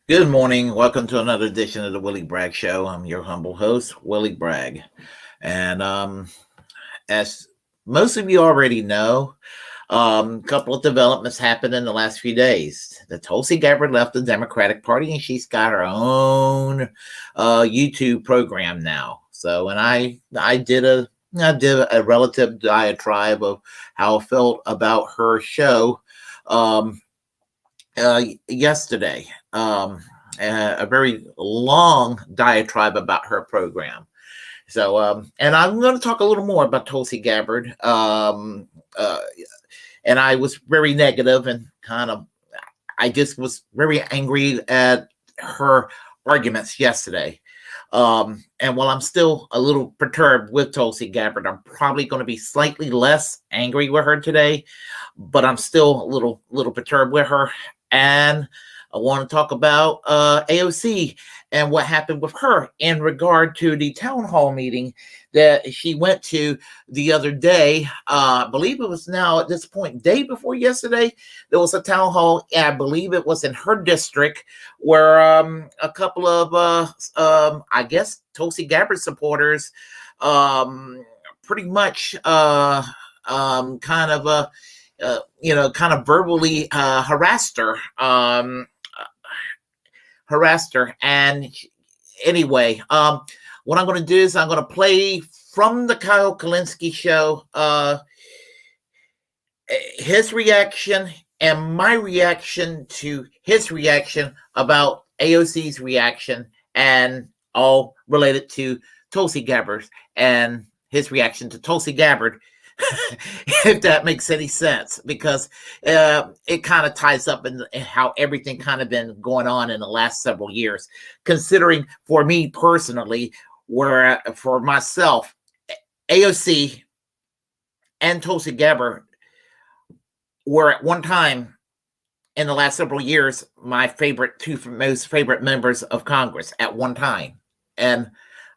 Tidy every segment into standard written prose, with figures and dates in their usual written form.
Good morning. Welcome to another edition of the Willie Bragg Show. I'm your humble host, Willie Bragg. And as most of you already know, a couple of developments happened in the last few days. The Tulsi Gabbard left the Democratic Party, and she's got her own YouTube program now. So, and I did a relative diatribe of how I felt about her show yesterday. A very long diatribe about her program. So, and I'm going to talk a little more about Tulsi Gabbard. And I was very negative and I just was very angry at her arguments yesterday. And while I'm still a little perturbed with Tulsi Gabbard, I'm probably going to be slightly less angry with her today, but I'm still a little perturbed with her. And I want to talk about AOC and what happened with her in regard to the town hall meeting that she went to the other day. I believe it was now at this point, day before yesterday, there was a town hall. I believe it was in her district where a couple of, I guess, Tulsi Gabbard supporters pretty much kind of verbally harassed her. And anyway, what I'm going to do is I'm going to play from the Kyle Kulinski show his reaction and my reaction to his reaction about AOC's reaction, and all related to Tulsi Gabbard and his reaction to Tulsi Gabbard. If that makes any sense, because it kind of ties up in how everything kind of been going on in the last several years. Considering for me personally, where for myself, AOC and Tulsi Gabbard were at one time in the last several years my two most favorite members of Congress at one time, and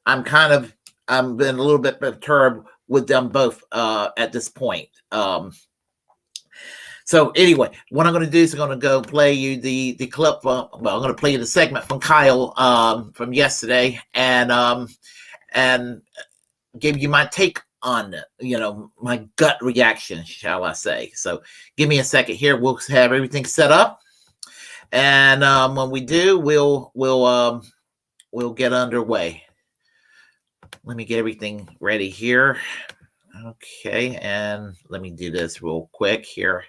I'm been a little bit perturbed with them both at this point. So anyway, what I'm going to do is I'm going to go play you the clip. I'm going to play you the segment from Kyle from yesterday, and give you my take on my gut reaction, shall I say. So give me a second here. We'll have everything set up, and when we do, we'll get underway. Let me get everything ready here. Okay, and let me do this real quick here.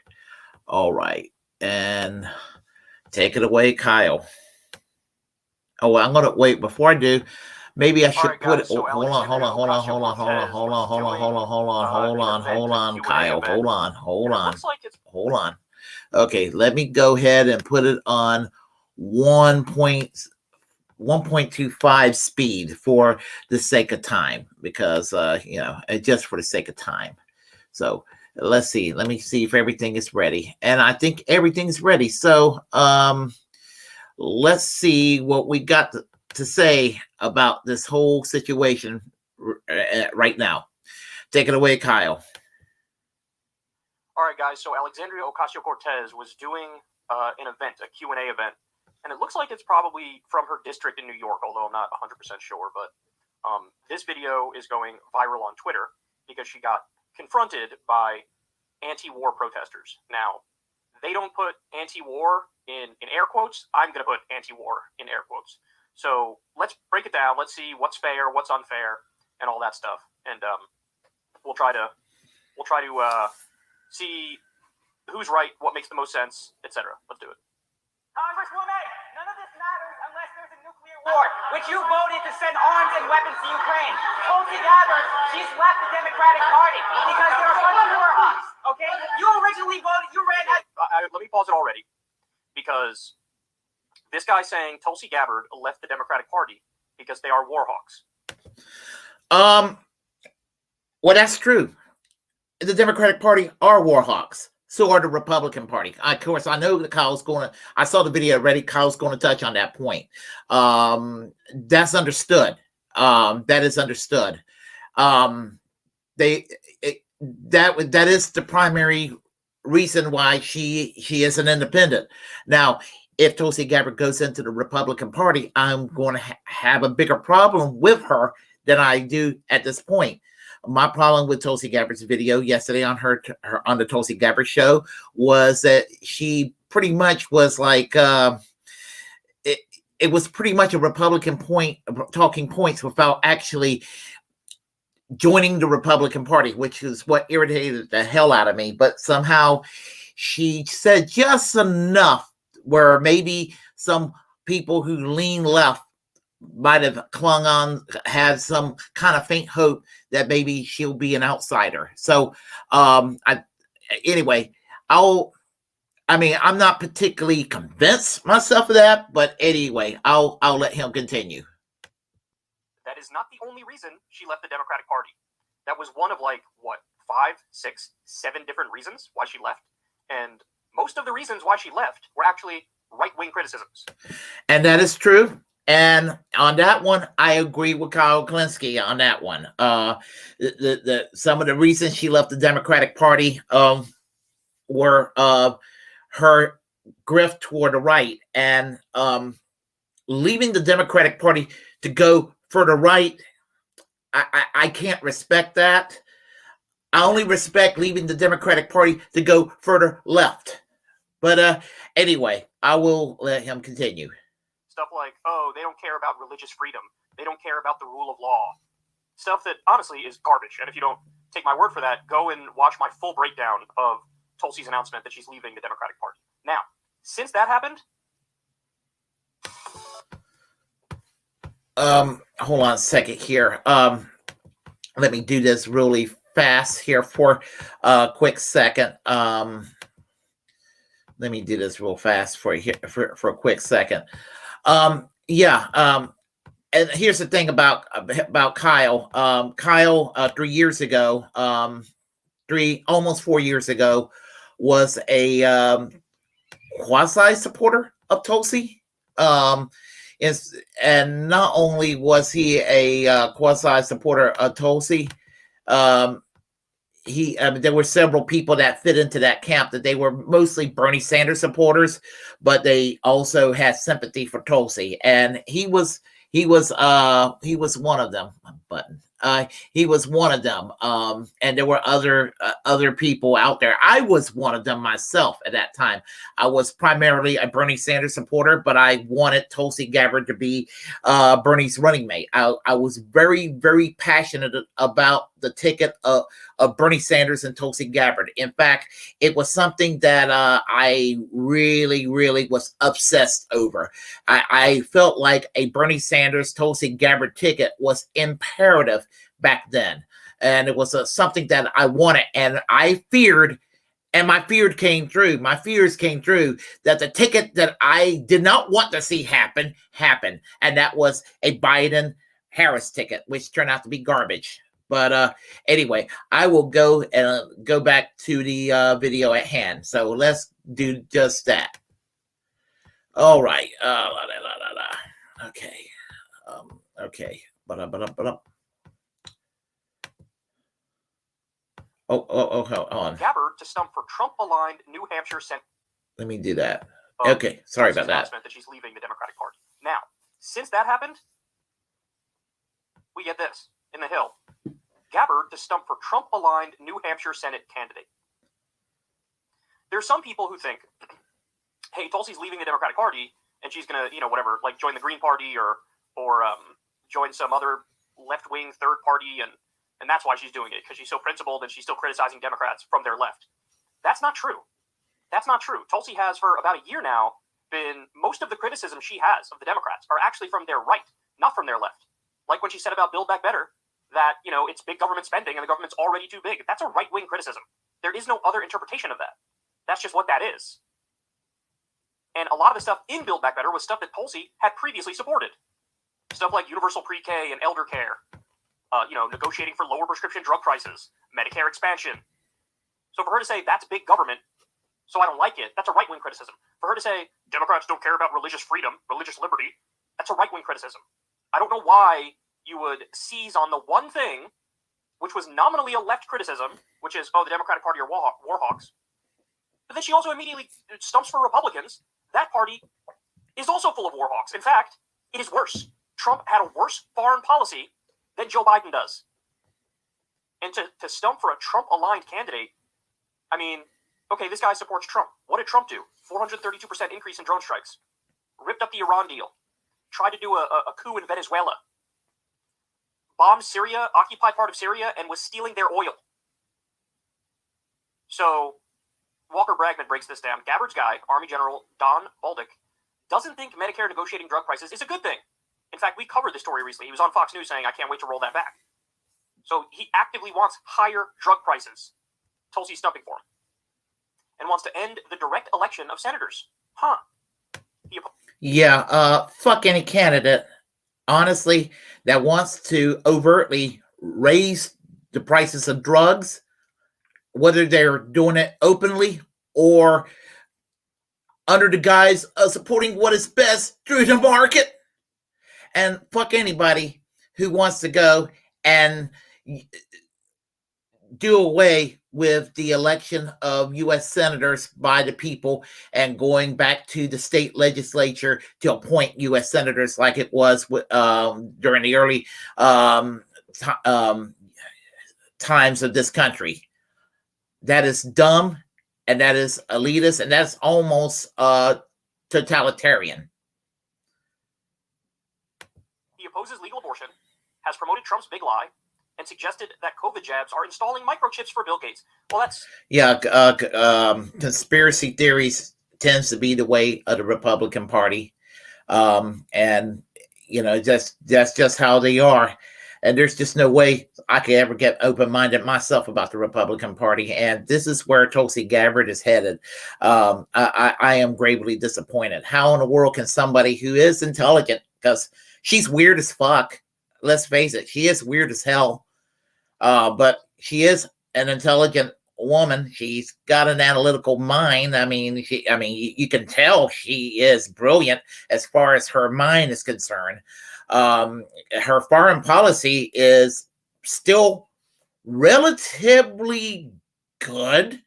All right, and take it away, Kyle. Oh, I'm gonna wait before I do. Maybe I should put it. Hold on, Kyle. Hold on. Okay, let me go ahead and put it on 1.25 speed for the sake of time, because just for the sake of time. So let's see. Let me see if everything is ready, and I think everything's ready. So let's see what we got to say about this whole situation right now. Take it away, Kyle. All right, guys. So Alexandria Ocasio-Cortez was doing an event, a Q&A event, and it looks like it's probably from her district in New York, although I'm not 100% sure. But this video is going viral on Twitter because she got confronted by anti-war protesters. Now, they don't put anti-war in air quotes. I'm going to put anti-war in air quotes. So let's break it down. Let's see what's fair, what's unfair, and all that stuff. And we'll try to see who's right, what makes the most sense, etc. Let's do it. Congresswoman, none of this matters unless there's a nuclear war, which you voted to send arms and weapons to Ukraine. Tulsi Gabbard, she's left the Democratic Party because there are bunch of war hawks, okay? You originally voted, you ran at... Let me pause it already, because this guy saying Tulsi Gabbard left the Democratic Party because they are war hawks. Well, that's true. The Democratic Party are war hawks. So are the Republican Party. Of course, I know that Kyle's going to, I saw the video already. Kyle's going to touch on that point. That's understood. That is understood. That is the primary reason why she is an independent. Now, if Tulsi Gabbard goes into the Republican Party, I'm going to have a bigger problem with her than I do at this point. My problem with Tulsi Gabbard's video yesterday on her on the Tulsi Gabbard show was that she pretty much was like it was pretty much a Republican talking points without actually joining the Republican Party, which is what irritated the hell out of me. But somehow she said just enough where maybe some people who lean left might have clung on, had some kind of faint hope that maybe she'll be an outsider. So anyway, I'm not particularly convinced myself of that, but anyway, I'll let him continue. That is not the only reason she left the Democratic Party. That was one of 5, 6, 7 different reasons why she left. And most of the reasons why she left were actually right-wing criticisms. And that is true. And on that one, I agree with Kyle Kulinski on that one. Some of the reasons she left the Democratic Party were her grift toward the right, and leaving the Democratic Party to go further right. I can't respect that. I only respect leaving the Democratic Party to go further left. But anyway, I will let him continue. Stuff like, oh, they don't care about religious freedom. They don't care about the rule of law. Stuff that, honestly, is garbage. And if you don't take my word for that, go and watch my full breakdown of Tulsi's announcement that she's leaving the Democratic Party. Now, since that happened... hold on a second here. Let me do this really fast here for a quick second. Let me do this real fast for a quick second. And here's the thing about Kyle. Kyle, 3 years ago, almost 4 years ago, was a quasi supporter of Tulsi. And not only was he a quasi supporter of Tulsi, there were several people that fit into that camp, that they were mostly Bernie Sanders supporters, but they also had sympathy for Tulsi, and he was one of them. He was one of them. And there were other people out there. I was one of them myself at that time. I was primarily a Bernie Sanders supporter, but I wanted Tulsi Gabbard to be Bernie's running mate. I was very, very passionate about the ticket of Bernie Sanders and Tulsi Gabbard. In fact, it was something that I really, really was obsessed over. I felt like a Bernie Sanders Tulsi Gabbard ticket was imperative back then, and it was something that I wanted, and I feared And my fears came true. My fears came true that the ticket that I did not want to see happened. And that was a Biden-Harris ticket, which turned out to be garbage. But anyway, I will go back to the video at hand. So let's do just that. All right. Okay. Okay. Hold on. Gabbard to stump for Trump-aligned New Hampshire Senate. Let me do that. Okay. Sorry about that. Announcement that she's leaving the Democratic Party. Now, since that happened, we get this in the Hill. Gabbard to stump for Trump-aligned New Hampshire Senate candidate. There's some people who think, hey, Tulsi's leaving the Democratic Party, and she's gonna, whatever, like join the Green Party or join some other left-wing third party, and that's why she's doing it, because she's so principled and she's still criticizing Democrats from their left. That's not true. That's not true. Tulsi has, for about a year now, most of the criticism she has of the Democrats are actually from their right, not from their left. Like when she said about Build Back Better, that, it's big government spending and the government's already too big. That's a right-wing criticism. There is no other interpretation of that. That's just what that is. And a lot of the stuff in Build Back Better was stuff that Tulsi had previously supported. Stuff like universal pre-K and elder care, negotiating for lower prescription drug prices, Medicare expansion. So for her to say that's big government, so I don't like it, that's a right-wing criticism. For her to say Democrats don't care about religious freedom, religious liberty, that's a right-wing criticism. I don't know why you would seize on the one thing, which was nominally a left criticism, which is, the Democratic Party are war hawks. But then she also immediately stumps for Republicans. That party is also full of war hawks. In fact, it is worse. Trump had a worse foreign policy than Joe Biden does. And to stump for a Trump-aligned candidate, I mean, okay, this guy supports Trump. What did Trump do? 432% increase in drone strikes. Ripped up the Iran deal. Tried to do a coup in Venezuela. Bombed Syria, occupied part of Syria, and was stealing their oil. So Walker Bragman breaks this down. Gabbard's guy, Army General Don Bolduc, doesn't think Medicare negotiating drug prices is a good thing. In fact, we covered this story recently. He was on Fox News saying, I can't wait to roll that back. So he actively wants higher drug prices. Tulsi's stumping for him. And wants to end the direct election of senators. Fuck any candidate, honestly, that wants to overtly raise the prices of drugs, whether they're doing it openly or under the guise of supporting what is best through the market. And fuck anybody who wants to go and do away with the election of U.S. senators by the people and going back to the state legislature to appoint U.S. senators like it was during the early times of this country. That is dumb, and that is elitist, and that's almost totalitarian. He opposes legal abortion, has promoted Trump's big lie, and suggested that COVID jabs are installing microchips for Bill Gates. Well, that's... Conspiracy theories tends to be the way of the Republican Party. And, that's just how they are. And there's just no way I could ever get open-minded myself about the Republican Party. And this is where Tulsi Gabbard is headed. I am gravely disappointed. How in the world can somebody who is intelligent, because she's weird as fuck, let's face it, she is weird as hell. But she is an intelligent woman. She's got an analytical mind. You can tell she is brilliant as far as her mind is concerned. Her foreign policy is still relatively good,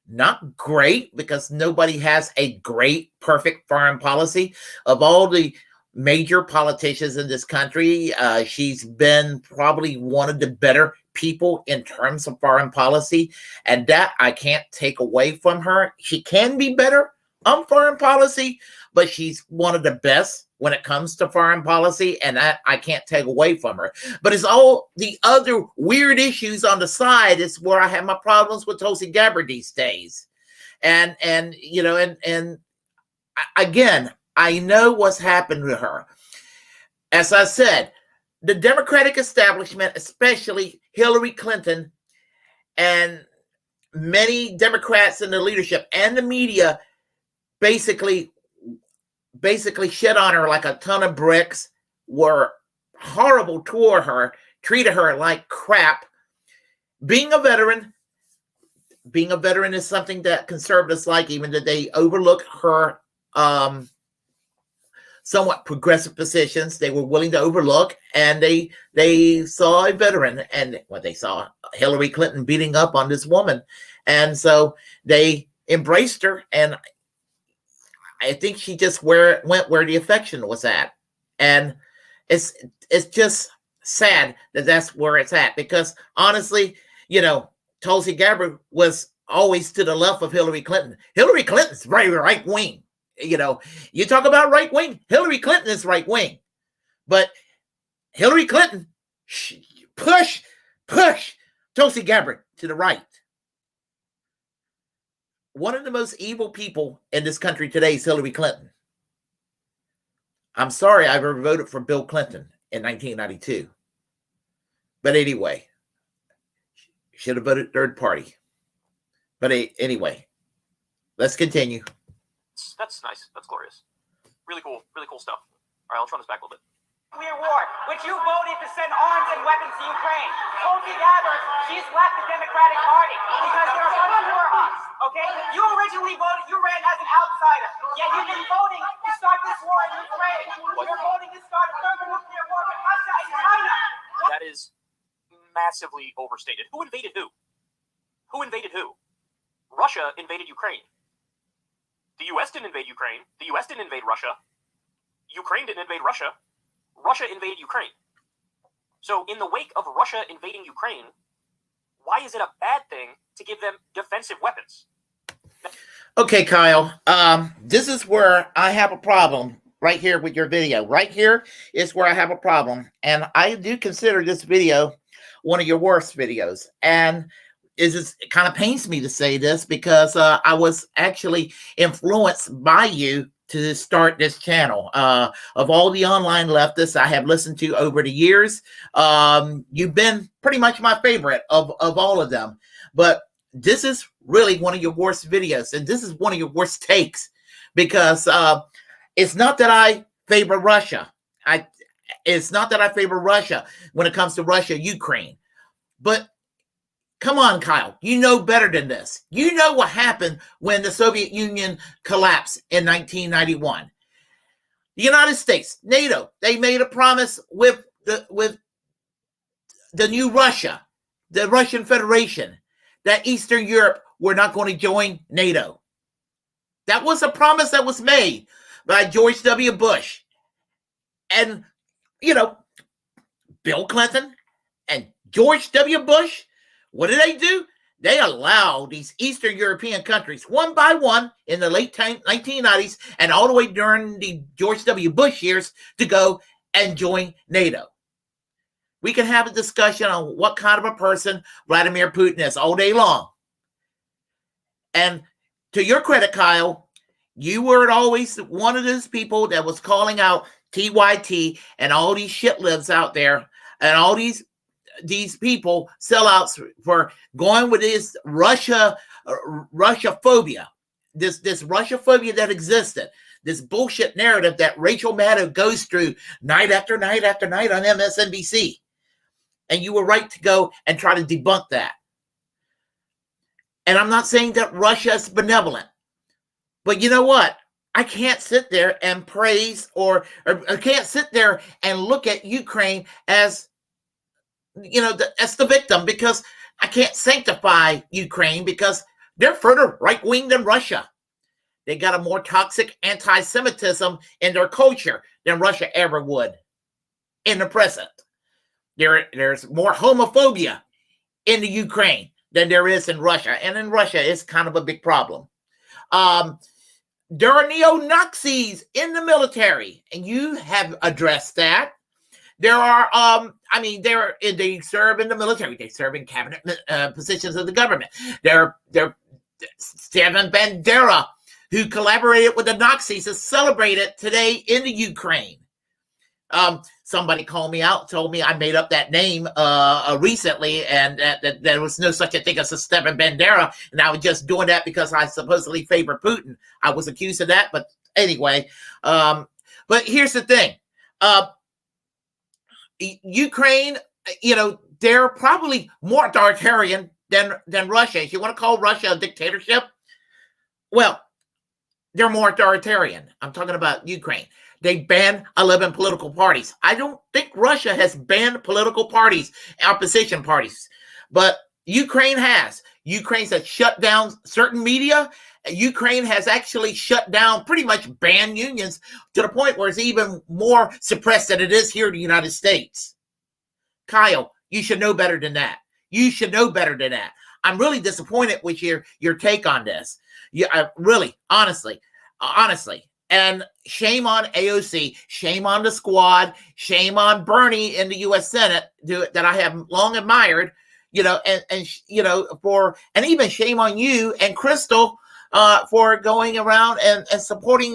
not great, because nobody has a great, perfect foreign policy. Of all the major politicians in this country, she's been probably one of the better people in terms of foreign policy, and that I can't take away from her. She can be better on foreign policy, but she's one of the best when it comes to foreign policy, and that I can't take away from her. But it's all the other weird issues on the side is where I have my problems with Tulsi Gabbard these days. And again, I know what's happened to her. As I said, the Democratic establishment, especially Hillary Clinton and many Democrats in the leadership and the media basically shit on her like a ton of bricks, were horrible toward her, treated her like crap. Being a veteran is something that conservatives like, even that they overlook her somewhat progressive positions. They were willing to overlook, and they saw a veteran, and they saw Hillary Clinton beating up on this woman, and so they embraced her. And I think she just went where the affection was at, and it's just sad that that's where it's at, because honestly, Tulsi Gabbard was always to the left of Hillary Clinton. Hillary Clinton's very right wing. You talk about right wing, Hillary Clinton is right wing, but Hillary Clinton push Tulsi Gabbard to the right. One of the most evil people in this country today is Hillary Clinton. I'm sorry I ever voted for Bill Clinton in 1992. But anyway, should have voted third party. But anyway, let's continue. That's nice. That's glorious. Really cool stuff. All right, let's run this back a little bit. Nuclear war, which you voted to send arms and weapons to Ukraine. Tulsi Gabbard, she's left the Democratic Party because they're running for us. Okay? You originally voted, you ran as an outsider. Yet you've been voting to start this war in Ukraine. You're voting to start a third nuclear war with Russia and China. That is massively overstated. Who invaded who? Who invaded who? Russia invaded Ukraine. The U.S. didn't invade Ukraine. The U.S. didn't invade Russia. Ukraine didn't invade Russia. Russia invaded Ukraine. So in the wake of Russia invading Ukraine, why is it a bad thing to give them defensive weapons? Okay, Kyle, this is where I have a problem right here with your video. Right here is where I have a problem. And I do consider this video one of your worst videos. And it kind of pains me to say this, because I was actually influenced by you to start this channel. Of all the online leftists I have listened to over the years, you've been pretty much my favorite of all of them. But this is really one of your worst videos, and this is one of your worst takes, because it's not that I favor Russia. It's not that I favor Russia when it comes to Russia, Ukraine. But come on, Kyle, you know better than this. You know what happened when the Soviet Union collapsed in 1991. The United States, NATO, they made a promise with the new Russia, the Russian Federation, that Eastern Europe were not going to join NATO. That was a promise that was made by George W. Bush. And, Bill Clinton and George W. Bush, what did they do? They allowed these Eastern European countries, one by one, in the late 1990s and all the way during the George W. Bush years, to go and join NATO. We can have a discussion on what kind of a person Vladimir Putin is all day long. And to your credit, Kyle, you were always one of those people that was calling out TYT and all these shit libs out there, and all these people, sellouts, for going with this Russia phobia, this Russia phobia that existed, this bullshit narrative that Rachel Maddow goes through night after night after night on MSNBC. And you were right to go and try to debunk that. And I'm not saying that Russia is benevolent, but you know what? I can't sit there and praise or I can't sit there and look at Ukraine as as the victim, because I can't sanctify Ukraine, because they're further right-wing than Russia. They got a more toxic anti-Semitism in their culture than Russia ever would in the present. There's more homophobia in the Ukraine than there is in Russia. And in Russia, it's kind of a big problem. There are neo-Nazis in the military, and you have addressed that. There are, they serve in the military. They serve in cabinet positions of the government. They're Stepan Bandera, who collaborated with the Nazis, is celebrated today in the Ukraine. Somebody called me out, told me I made up that name recently, and that there was no such a thing as a Stepan Bandera, and I was just doing that because I supposedly favor Putin. I was accused of that, but anyway. But here's the thing. Ukraine, they're probably more authoritarian than Russia. If you want to call Russia a dictatorship, well, they're more authoritarian. I'm talking about Ukraine. They banned 11 political parties. I don't think Russia has banned political parties, opposition parties, but Ukraine has. Ukraine has shut down certain media. Ukraine has actually shut down, pretty much banned unions to the point where it's even more suppressed than it is here in the United States. Kyle, you should know better than that. You should know better than that. I'm really disappointed with your take on this. Yeah, really, honestly. And shame on AOC, shame on the squad, shame on Bernie in the U.S. Senate that I have long admired, and even shame on you and Crystal for going around and supporting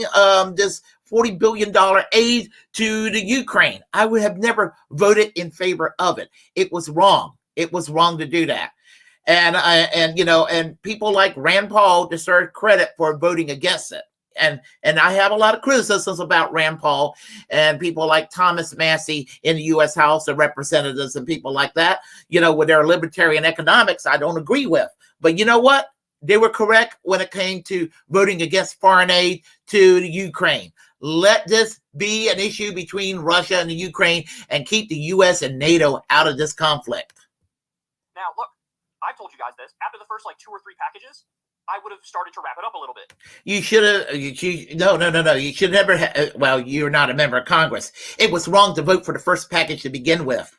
this $40 billion aid to the Ukraine. I would have never voted in favor of it. It was wrong. It was wrong to do that. And people like Rand Paul deserve credit for voting against it. And I have a lot of criticisms about Rand Paul and people like Thomas Massey in the U.S. House of Representatives and people like that, with their libertarian economics, I don't agree with. But you know what? They were correct when it came to voting against foreign aid to the Ukraine. Let this be an issue between Russia and the Ukraine and keep the U.S. and NATO out of this conflict. Now, look, I've told you guys this. After the first 2 or 3 packages, I would have started to wrap it up a little bit. You should have. No. You should never. Well, you're not a member of Congress. It was wrong to vote for the first package to begin with.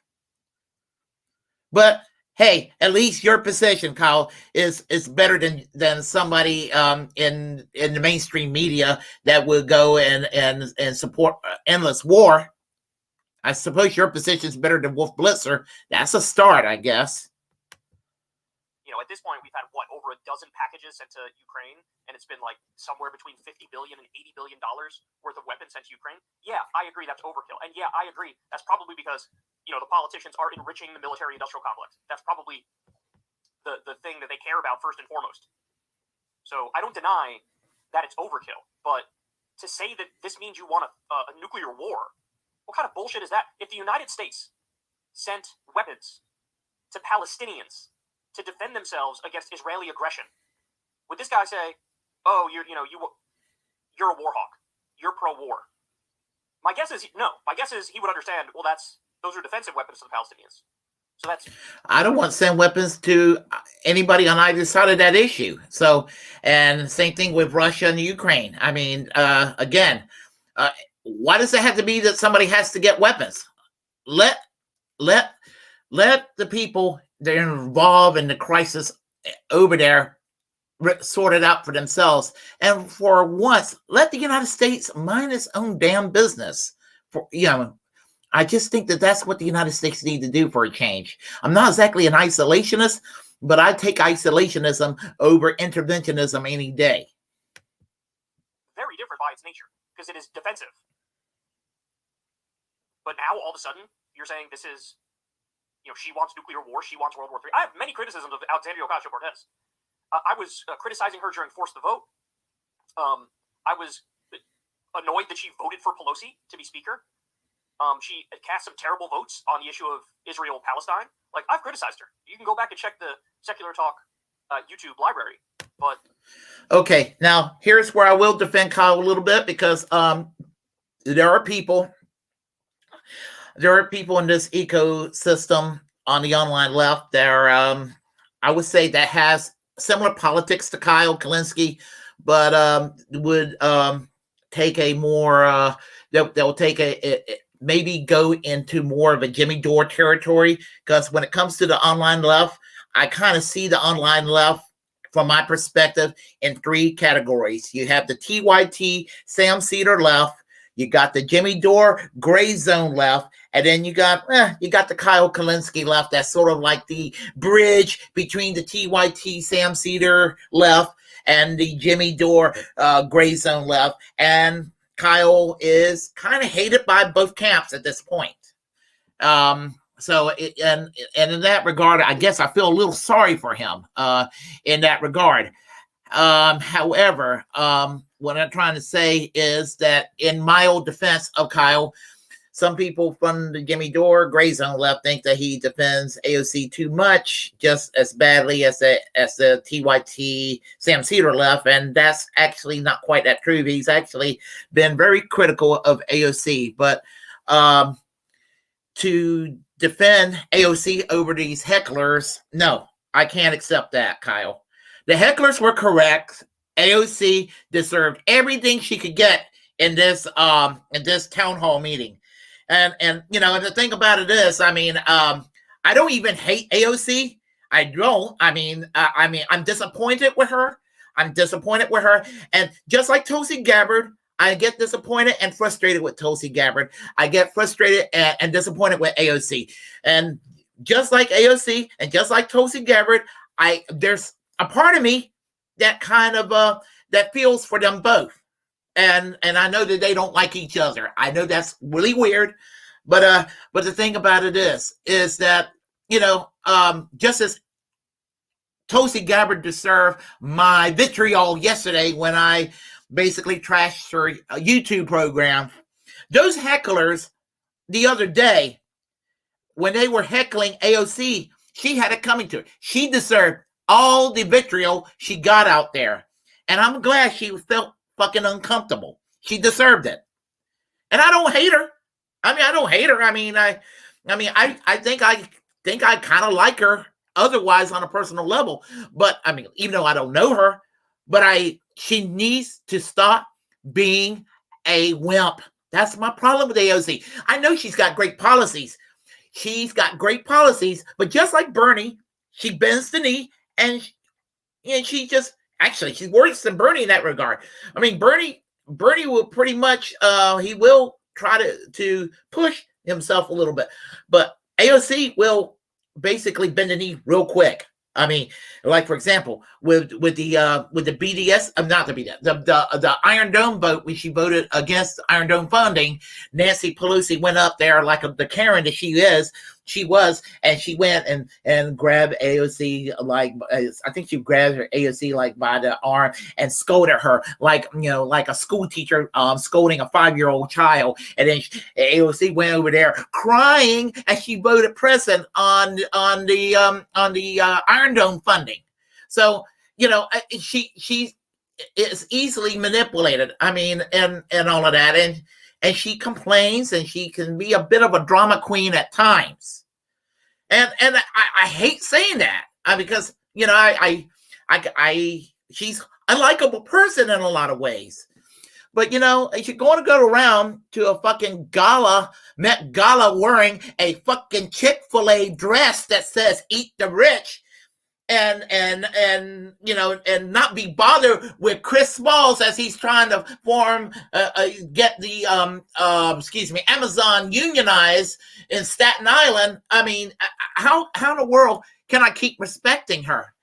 But hey, at least your position, Kyle, is better than somebody in the mainstream media that would go and support endless war. I suppose your position is better than Wolf Blitzer. That's a start, I guess. At this point, we've had, over a dozen packages sent to Ukraine, and it's been somewhere between $50 billion and $80 billion worth of weapons sent to Ukraine. Yeah, I agree that's overkill. And yeah, I agree that's probably because, the politicians are enriching the military-industrial complex. That's probably the thing that they care about first and foremost. So I don't deny that it's overkill, but to say that this means you want a nuclear war, what kind of bullshit is that? If the United States sent weapons to Palestinians to defend themselves against Israeli aggression, would this guy say, "Oh, you're a war hawk, you're pro-war"? My guess is no. My guess is he would understand. Well, those are defensive weapons to the Palestinians. So that's. I don't want to send weapons to anybody on either side of that issue. So, and same thing with Russia and Ukraine. I mean, again, why does it have to be that somebody has to get weapons? Let the people that are involved in the crisis over there sort it out for themselves. And for once, let the United States mind its own damn business. I just think that that's what the United States need to do for a change. I'm not exactly an isolationist, but I take isolationism over interventionism any day. Very different by its nature, because it is defensive. But now, all of a sudden, you're saying this is, she wants nuclear war, she wants World War III. I have many criticisms of Alexandria Ocasio-Cortez. I was criticizing her during Force the Vote. I was annoyed that she voted for Pelosi to be Speaker. She cast some terrible votes on the issue of Israel-Palestine. I've criticized her. You can go back and check the Secular Talk YouTube library. But okay, now here's where I will defend Kyle a little bit, because there are people in this ecosystem on the online left that are, I would say, that has similar politics to Kyle Kulinski, but would take a more, they'll take maybe go into more of a Jimmy Dore territory, because when it comes to the online left, I kind of see the online left, from my perspective, in 3 categories. You have the TYT, Sam Cedar left, you got the Jimmy Dore gray zone left, and then you got the Kyle Kulinski left. That's sort of like the bridge between the TYT Sam Cedar left and the Jimmy Dore gray zone left. And Kyle is kind of hated by both camps at this point. So and in that regard, I guess I feel a little sorry for him in that regard. However, what I'm trying to say is that in my old defense of Kyle, some people from the Jimmy Dore Gray Zone left think that he defends AOC too much, just as badly as the TYT Sam Cedar left, and that's actually not quite that true. He's actually been very critical of AOC, but to defend AOC over these hecklers, no, I can't accept that, Kyle. The hecklers were correct. AOC deserved everything she could get in this town hall meeting. And you know, and the thing about it is, I mean, I don't even hate AOC. I don't. I mean, I'm disappointed with her. I'm disappointed with her. And just like Tulsi Gabbard, I get disappointed and frustrated with Tulsi Gabbard. I get frustrated and disappointed with AOC. And just like AOC and just like Tulsi Gabbard, there's a part of me that kind of that feels for them both. And I know that they don't like each other. I know that's really weird, but the thing about it is that, you know, just as Tulsi Gabbard deserved my vitriol yesterday when I basically trashed her YouTube program, those hecklers the other day, when they were heckling AOC, she had it coming to her. She deserved all the vitriol she got out there. And I'm glad she felt fucking uncomfortable. She deserved it. And I don't hate her. I mean, I don't hate her. I think I kind of like her otherwise on a personal level. But I mean, even though I don't know her, but she needs to stop being a wimp. That's my problem with AOC. I know she's got great policies. She's got great policies, but just like Bernie, she bends the knee and she just, actually, she's worse than Bernie in that regard. I mean, Bernie will pretty much, he will try to push himself a little bit, but AOC will basically bend the knee real quick. I mean, like for example, with the BDS, not the BDS, the Iron Dome vote, when she voted against Iron Dome funding, Nancy Pelosi went up there like the Karen that she was, and she went and grabbed AOC, like I think she grabbed her AOC like by the arm and scolded her like, you know, like a school teacher scolding a 5-year-old child. And then AOC went over there crying as she voted present on the Iron Dome funding. So, you know, she is easily manipulated. I mean, and all of that, and she complains, and she can be a bit of a drama queen at times. And I hate saying that because, you know, she's a likable person in a lot of ways. But, you know, if you're going to go around to a fucking Met Gala wearing a fucking Chick-fil-A dress that says "Eat the Rich," and you know, and not be bothered with Chris Smalls as he's trying to get the Amazon unionized in Staten Island. I mean, how in the world can I keep respecting her?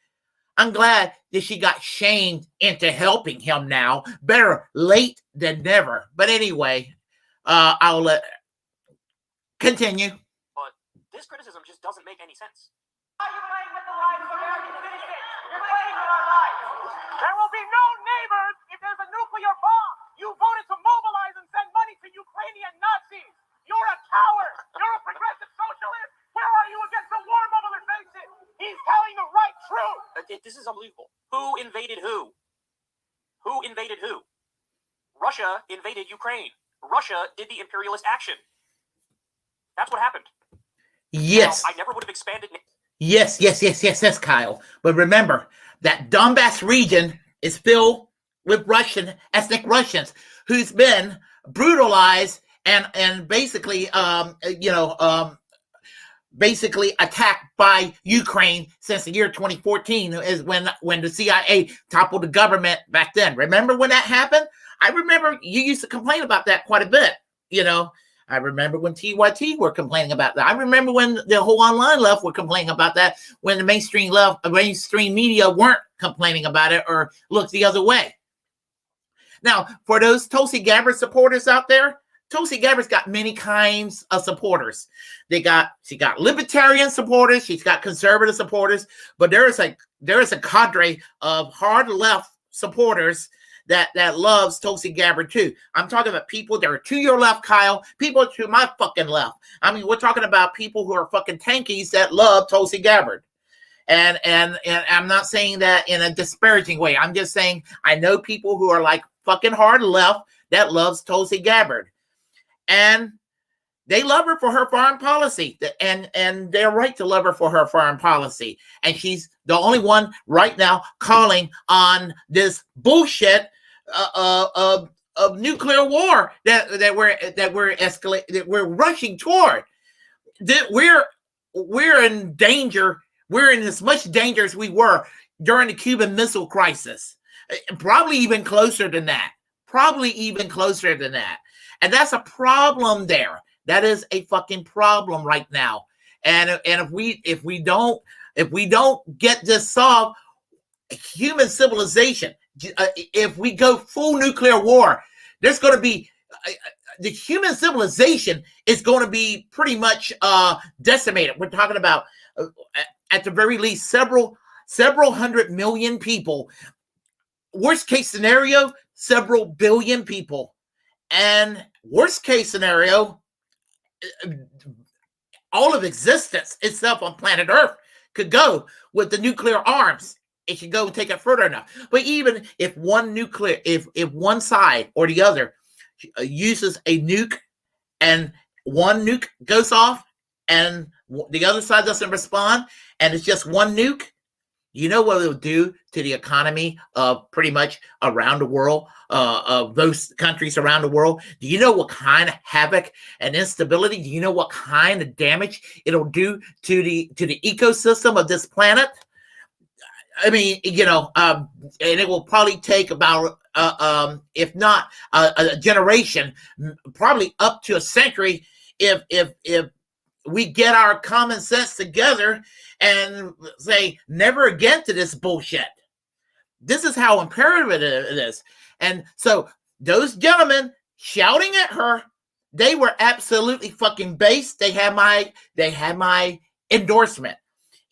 I'm glad that she got shamed into helping him now. Better late than never. But anyway, I'll continue. But this criticism just doesn't make any sense. Why are you playing with the lives of American citizens? You're playing with our lives. There will be no neighbors if there's a nuclear bomb. You voted to mobilize and send money to Ukrainian Nazis. You're a coward. You're a progressive socialist. Where are you against the war mobilization? He's telling the right truth. This is unbelievable. Who invaded who? Who invaded who? Russia invaded Ukraine. Russia did the imperialist action. That's what happened. Yes. Now, I never would have expanded. Yes, Kyle. But remember, that Donbass region is filled with ethnic Russians who's been brutalized and basically, basically attacked by Ukraine since the year 2014 is when the CIA toppled the government back then. Remember when that happened? I remember you used to complain about that quite a bit, you know. I remember when TYT were complaining about that. I remember when the whole online left were complaining about that, when the mainstream media weren't complaining about it or looked the other way. Now, for those Tulsi Gabbard supporters out there, Tulsi Gabbard's got many kinds of supporters. She got libertarian supporters, she's got conservative supporters, but there is a cadre of hard left supporters that loves Tulsi Gabbard too. I'm talking about people that are to your left, Kyle, people to my fucking left. I mean, we're talking about people who are fucking tankies that love Tulsi Gabbard. And I'm not saying that in a disparaging way. I'm just saying I know people who are like fucking hard left that loves Tulsi Gabbard. And they love her for her foreign policy. And they're right to love her for her foreign policy. And she's the only one right now calling on this bullshit of nuclear war that we're rushing toward. That we're in danger. We're in as much danger as we were during the Cuban Missile Crisis. Probably even closer than that. And that's a problem there. That is a fucking problem right now. And if we don't get this solved, human civilization, if we go full nuclear war, there's going to be the human civilization is going to be pretty much decimated. We're talking about at the very least several hundred million people. Worst case scenario, several billion people. And worst case scenario, all of existence itself on planet Earth could go with the nuclear arms. It could go and take it further enough. But even if if one side or the other uses a nuke and one nuke goes off and the other side doesn't respond and it's just one nuke, you know what it will do to the economy of pretty much around the world, of those countries around the world? Do you know what kind of havoc and instability? Do you know what kind of damage it'll do to the ecosystem of this planet? I mean, and it will probably take about, if not a generation, probably up to a century, if we get our common sense together and say never again to this bullshit. This is how imperative it is. And so those gentlemen shouting at her, they were absolutely fucking based. They had my endorsement.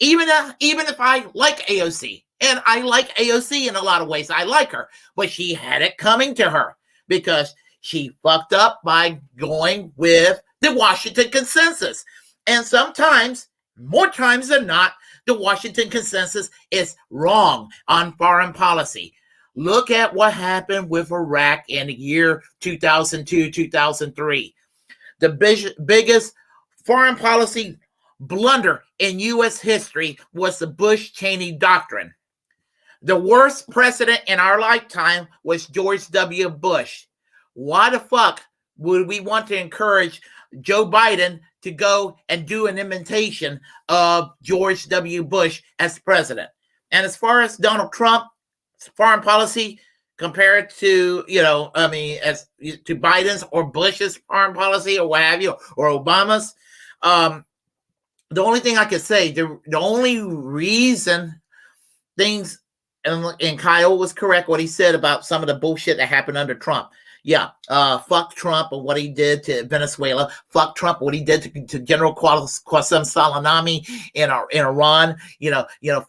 Even if I like AOC, and I like AOC in a lot of ways, I like her, but she had it coming to her because she fucked up by going with the Washington consensus. And sometimes, more times than not, the Washington consensus is wrong on foreign policy. Look at what happened with Iraq in the year 2002, 2003. The biggest foreign policy blunder in U.S. history was the Bush-Cheney doctrine. The worst president in our lifetime was George W. Bush. Why the fuck would we want to encourage Joe Biden to go and do an imitation of George W. Bush as president? And as far as Donald Trump's foreign policy compared to, as to Biden's or Bush's foreign policy or what have you, or Obama's, the only thing I could say, the only reason things, and Kyle was correct what he said about some of the bullshit that happened under Trump. Yeah, fuck Trump and what he did to Venezuela. Fuck Trump, what he did to General Qasem Soleimani in Iran.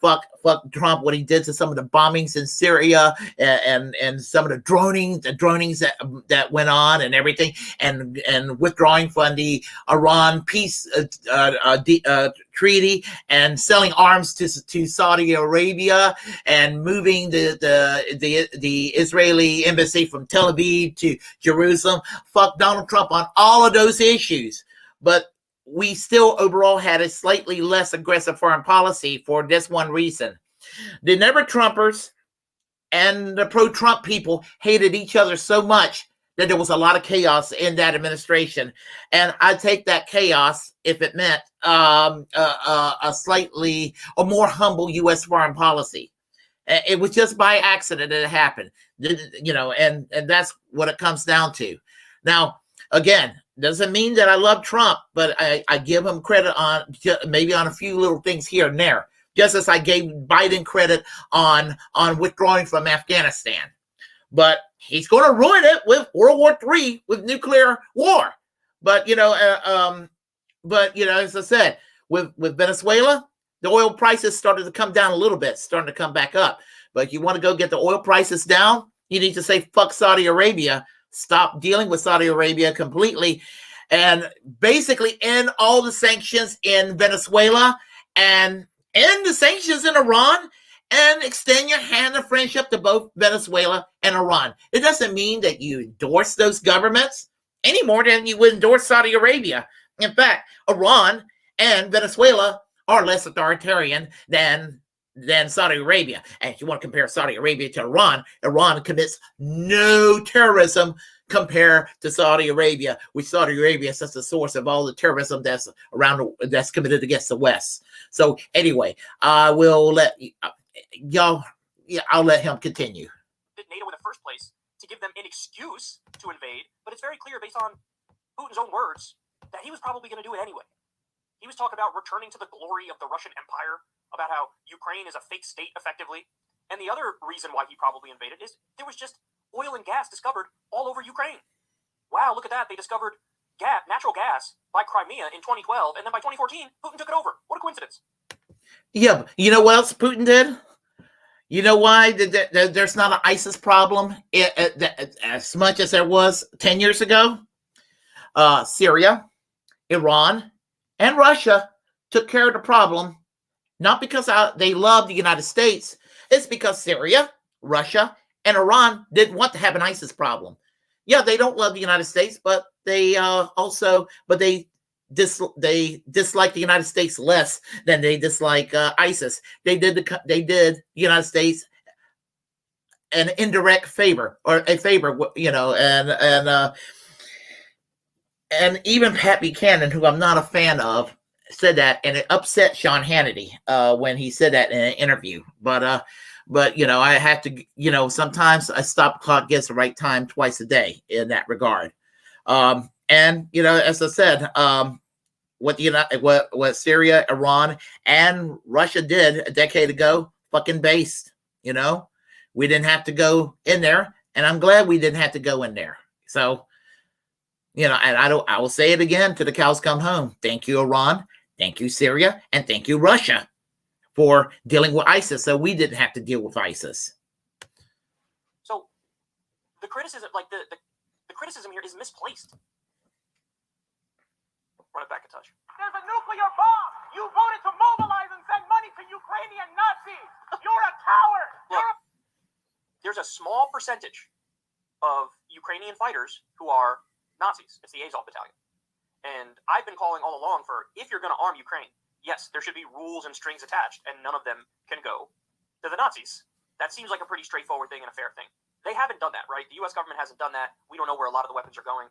Fuck Trump, what he did to some of the bombings in Syria and some of the dronings that went on and everything, and withdrawing from the Iran peace treaty and selling arms to Saudi Arabia and moving the Israeli embassy from Tel Aviv to Jerusalem. Fuck Donald Trump on all of those issues. But we still overall had a slightly less aggressive foreign policy for this one reason. The never-Trumpers and the pro-Trump people hated each other so much that there was a lot of chaos in that administration. And I take that chaos if it meant a slightly or more humble U.S. foreign policy. It was just by accident that it happened, and that's what it comes down to. Now, again, doesn't mean that I love Trump, but I give him credit on maybe on a few little things here and there, just as I gave Biden credit on withdrawing from Afghanistan. But he's going to ruin it with World War III, with nuclear war. But as I said, with Venezuela, the oil prices started to come down a little bit, starting to come back up. But you want to go get the oil prices down, you need to say fuck Saudi Arabia, stop dealing with Saudi Arabia completely, and basically end all the sanctions in Venezuela and end the sanctions in Iran, and extend your hand of friendship to both Venezuela and Iran. It doesn't mean that you endorse those governments any more than you would endorse Saudi Arabia. In fact, Iran and Venezuela are less authoritarian than Saudi Arabia. And if you want to compare Saudi Arabia to Iran, Iran commits no terrorism compared to Saudi Arabia, which Saudi Arabia is just the source of all the terrorism that's committed against the West. So anyway, I will let I'll let him continue. NATO in the first place to give them an excuse to invade, but it's very clear based on Putin's own words that he was probably going to do it anyway. He was talking about returning to the glory of the Russian Empire, about how Ukraine is a fake state effectively. And the other reason why he probably invaded is there was just oil and gas discovered all over Ukraine. Wow, look at that. They discovered natural gas by Crimea in 2012, and then by 2014, Putin took it over. What a coincidence. Yeah, but you know what else Putin did? You know why there's not an ISIS problem as much as there was 10 years ago? Syria, Iran, and Russia took care of the problem, not because they love the United States. It's because Syria, Russia, and Iran didn't want to have an ISIS problem. Yeah, they don't love the United States, but they dislike the United States less than they dislike ISIS. They did the United States an indirect favor, or a favor, and even Pat Buchanan, who I'm not a fan of, said that, and it upset Sean Hannity when he said that in an interview. But I have to, sometimes I stop the clock gets the right time twice a day in that regard. And as I said, what Syria, Iran, and Russia did a decade ago, fucking based. We didn't have to go in there, and I'm glad we didn't have to go in there. So, and I will say it again till the cows come home. Thank you, Iran. Thank you, Syria, and thank you, Russia, for dealing with ISIS, so we didn't have to deal with ISIS. So, the criticism, the criticism here is misplaced. Run it back a touch. There's a nuclear bomb. You voted to mobilize and send money to Ukrainian Nazis. You're a coward. Look, there's a small percentage of Ukrainian fighters who are Nazis. It's the Azov battalion. And I've been calling all along for, if you're going to arm Ukraine, yes, there should be rules and strings attached, and none of them can go to the Nazis. That seems like a pretty straightforward thing and a fair thing. They haven't done that, right? The U.S. government hasn't done that. We don't know where a lot of the weapons are going.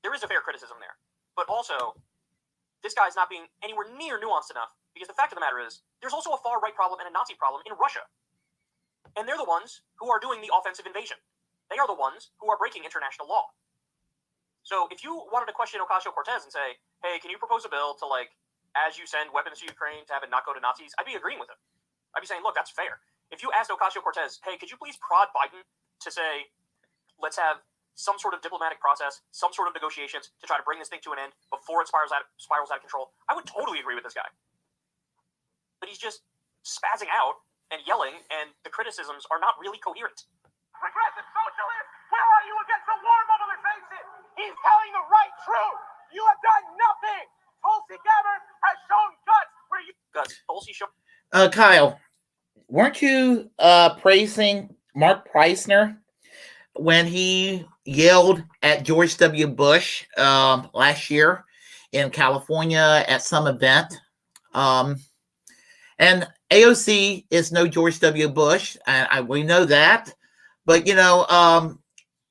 There is a fair criticism there. But also, this guy's not being anywhere near nuanced enough, because the fact of the matter is, there's also a far-right problem and a Nazi problem in Russia. And they're the ones who are doing the offensive invasion. They are the ones who are breaking international law. So if you wanted to question Ocasio-Cortez and say, hey, can you propose a bill to, as you send weapons to Ukraine, to have it not go to Nazis, I'd be agreeing with him. I'd be saying, look, that's fair. If you asked Ocasio-Cortez, hey, could you please prod Biden to say, let's have some sort of diplomatic process, some sort of negotiations to try to bring this thing to an end before it spirals out of control, I would totally agree with this guy. But he's just spazzing out and yelling, and the criticisms are not really coherent. Progressive socialist, where are you against the war mobilization? He's telling the right truth. You have done nothing. Tulsi Gabbard has shown guts where you... Guts. Tulsi show... Kyle, weren't you praising Mark Preissner when he yelled at George W. Bush last year in California at some event? And AOC is no George W. Bush. We know that. But,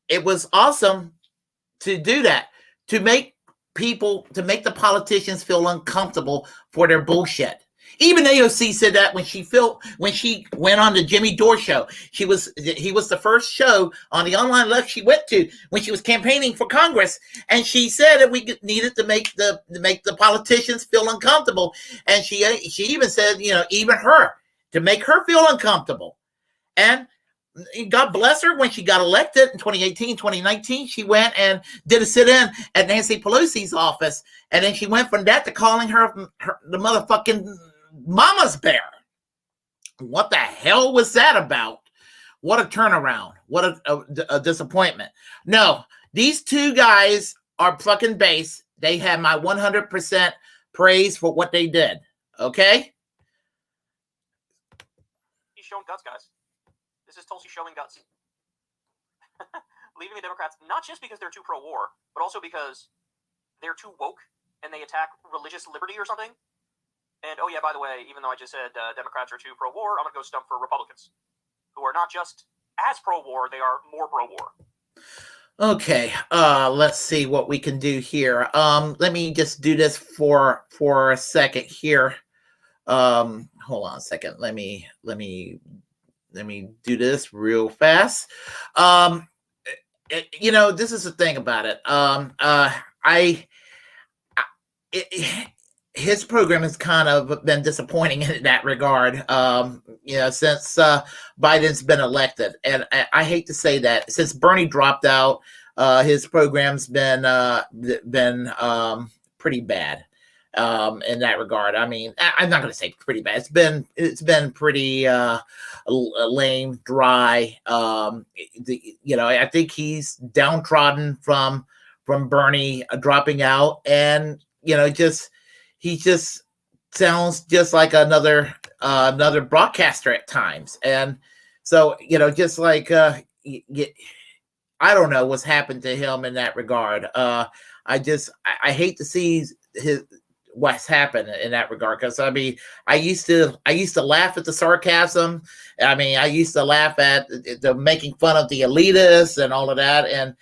it was awesome to do that, to make the politicians feel uncomfortable for their bullshit. Even AOC said that when she went on the Jimmy Dore show. He was the first show on the online left she went to when she was campaigning for Congress, and she said that we needed to make the politicians feel uncomfortable, and she even said, even her, to make her feel uncomfortable. And God bless her, when she got elected in 2018, 2019, she went and did a sit-in at Nancy Pelosi's office. And then she went from that to calling her the motherfucking mama's bear. What the hell was that about? What a turnaround. What a disappointment. No, these two guys are fucking base. They have my 100% praise for what they did. Okay? He's showing guts, guys. This is Tulsi showing guts. Leaving the Democrats, not just because they're too pro-war, but also because they're too woke and they attack religious liberty or something. And, oh yeah, by the way, even though I just said Democrats are too pro-war, I'm going to go stump for Republicans, who are not just as pro-war, they are more pro-war. Okay, let's see what we can do here. Let me just do this for a second here. Hold on a second. Let me do this real fast. This is the thing about it. His program has kind of been disappointing in that regard, since Biden's been elected. And I hate to say that. Since Bernie dropped out, his program's been pretty bad in that regard. I mean, I'm not going to say pretty bad. It's been pretty lame, dry. I think he's downtrodden from Bernie dropping out, and he just sounds just like another broadcaster at times. And so, just like I don't know what's happened to him in that regard. I hate to see what's happened in that regard, because I mean, I used to laugh at the sarcasm. I mean, I used to laugh at the making fun of the elitists and all of that, and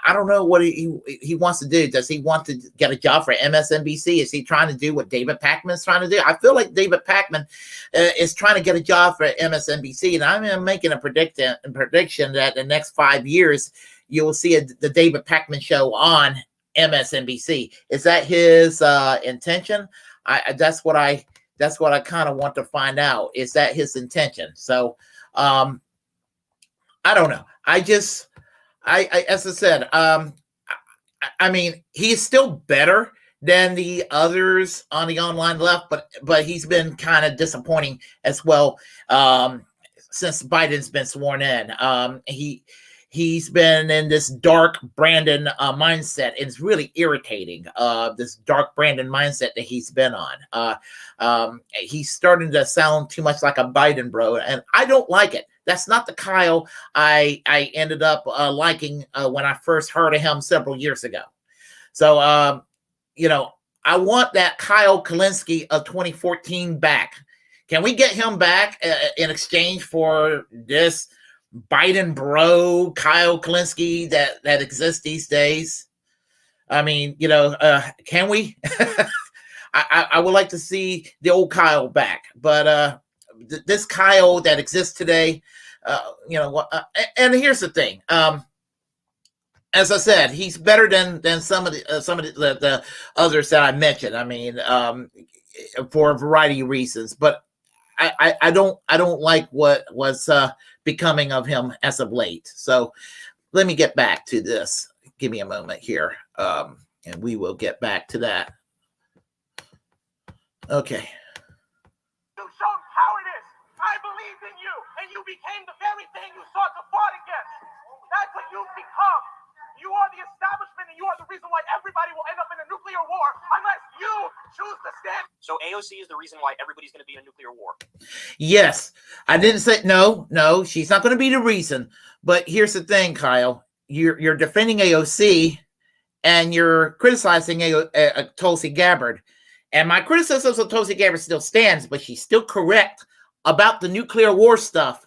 I don't know what he wants to do. Does he want to get a job for MSNBC? Is he trying to do what David Pakman's trying to do? I feel like David Pakman is trying to get a job for MSNBC, and I'm making a prediction that in the next 5 years you will see the David Pakman show on MSNBC. Is that his intention? That's what I kind of want to find out. Is that his intention? So I don't know. As I said, I mean, he's still better than the others on the online left, but he's been kind of disappointing as well since Biden's been sworn in. He's been in this dark Brandon mindset, and it's really irritating. This dark Brandon mindset that he's been on. He's starting to sound too much like a Biden bro, and I don't like it. That's not the Kyle I ended up liking when I first heard of him several years ago. So, I want that Kyle Kulinski of 2014 back. Can we get him back in exchange for this Biden bro Kyle Kulinski that exists these days? I mean, can we? I would like to see the old Kyle back, but this Kyle that exists today, and here's the thing. As I said, he's better than some of the others that I mentioned. I mean, for a variety of reasons, but I don't like what was becoming of him as of late. So let me get back to this. Give me a moment here, and we will get back to that. Okay. You've shown cowardice. I believed in you, and you became the very thing you sought to fight against. That's what you've become. You are the establishment, and you are the reason why everybody will end up in a nuclear war unless you choose to stand. So AOC is the reason why everybody's going to be in a nuclear war. Yes. I didn't say no, she's not going to be the reason. But here's the thing, Kyle. You're defending AOC, and you're criticizing Tulsi Gabbard. And my criticism of Tulsi Gabbard still stands, but she's still correct about the nuclear war stuff.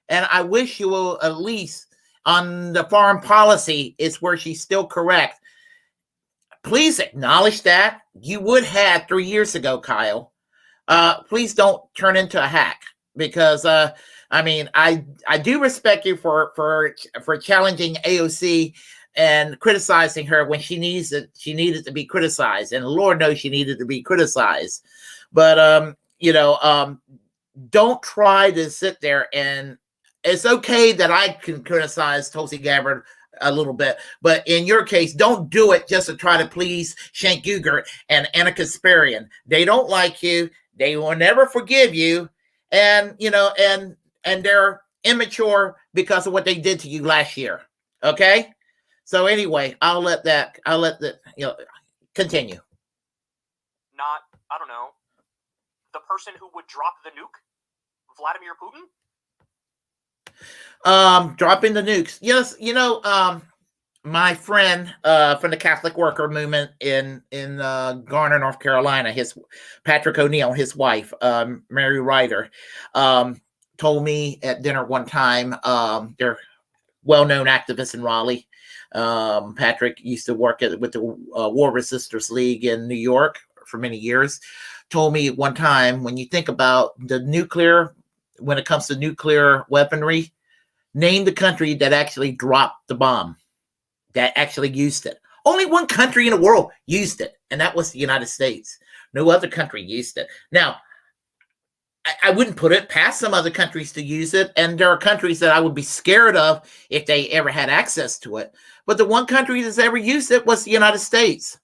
And I wish you will, at least on the foreign policy, is where she's still correct. Please acknowledge that. You would have 3 years ago, Kyle. Please don't turn into a hack, because I mean, I do respect you for challenging AOC and criticizing her when she needed to be criticized, and Lord knows she needed to be criticized. But don't try to sit there and it's okay that I can criticize Tulsi Gabbard a little bit, but in your case, don't do it just to try to please Cenk Uygur and Anna Kasparian. They don't like you. They will never forgive you, and they're immature because of what they did to you last year. Okay, so anyway, I'll let that continue. I don't know, the person who would drop the nuke, Vladimir Putin. Dropping the nukes. Yes, my friend from the Catholic Worker Movement in Garner, North Carolina, Patrick O'Neill, his wife, Mary Ryder, told me at dinner one time, they're well-known activists in Raleigh. Patrick used to work with the War Resisters League in New York for many years. Told me one time, when you think about the nuclear, when it comes to nuclear weaponry, name the country that actually dropped the bomb, that actually used it. Only one country in the world used it, and that was the United States. No other country used it. Now, I wouldn't put it past some other countries to use it, and there are countries that I would be scared of if they ever had access to it. But the one country that's ever used it was the United States.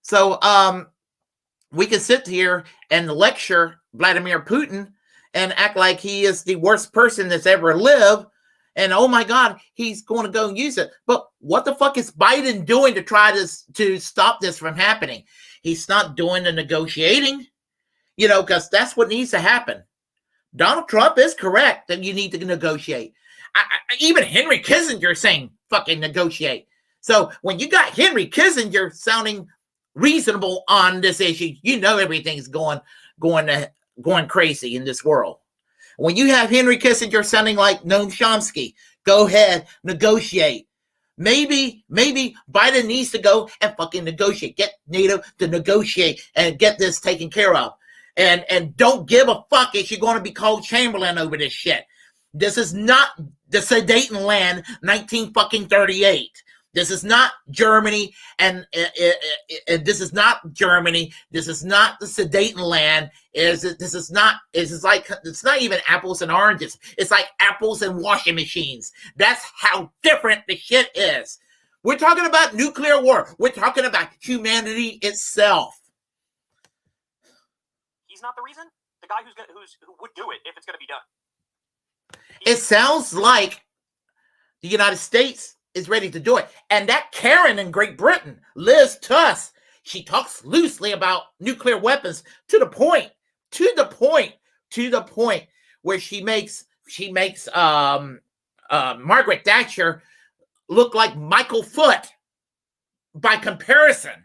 So we can sit here and lecture Vladimir Putin and act like he is the worst person that's ever lived. And oh my God, he's going to go and use it. But what the fuck is Biden doing to try to stop this from happening? He's not doing the negotiating, because that's what needs to happen. Donald Trump is correct that you need to negotiate. Even Henry Kissinger saying fucking negotiate. So when you got Henry Kissinger sounding reasonable on this issue, everything's going crazy in this world. When you have Henry Kissinger sounding like Noam Chomsky, go ahead, negotiate. Maybe Biden needs to go and fucking negotiate. Get NATO to negotiate and get this taken care of. And don't give a fuck if you're going to be called Chamberlain over this shit. This is not the Sudetenland 1938. This is not Germany, and this is not Germany. This is not the Sudetenland. It's not even apples and oranges. It's like apples and washing machines. That's how different the shit is. We're talking about nuclear war. We're talking about humanity itself. He's not the reason. The guy who would do it if it's going to be done. It sounds like the United States is ready to do it. And that Karen in Great Britain, Liz Truss, she talks loosely about nuclear weapons to the point where she makes Margaret Thatcher look like Michael Foot by comparison.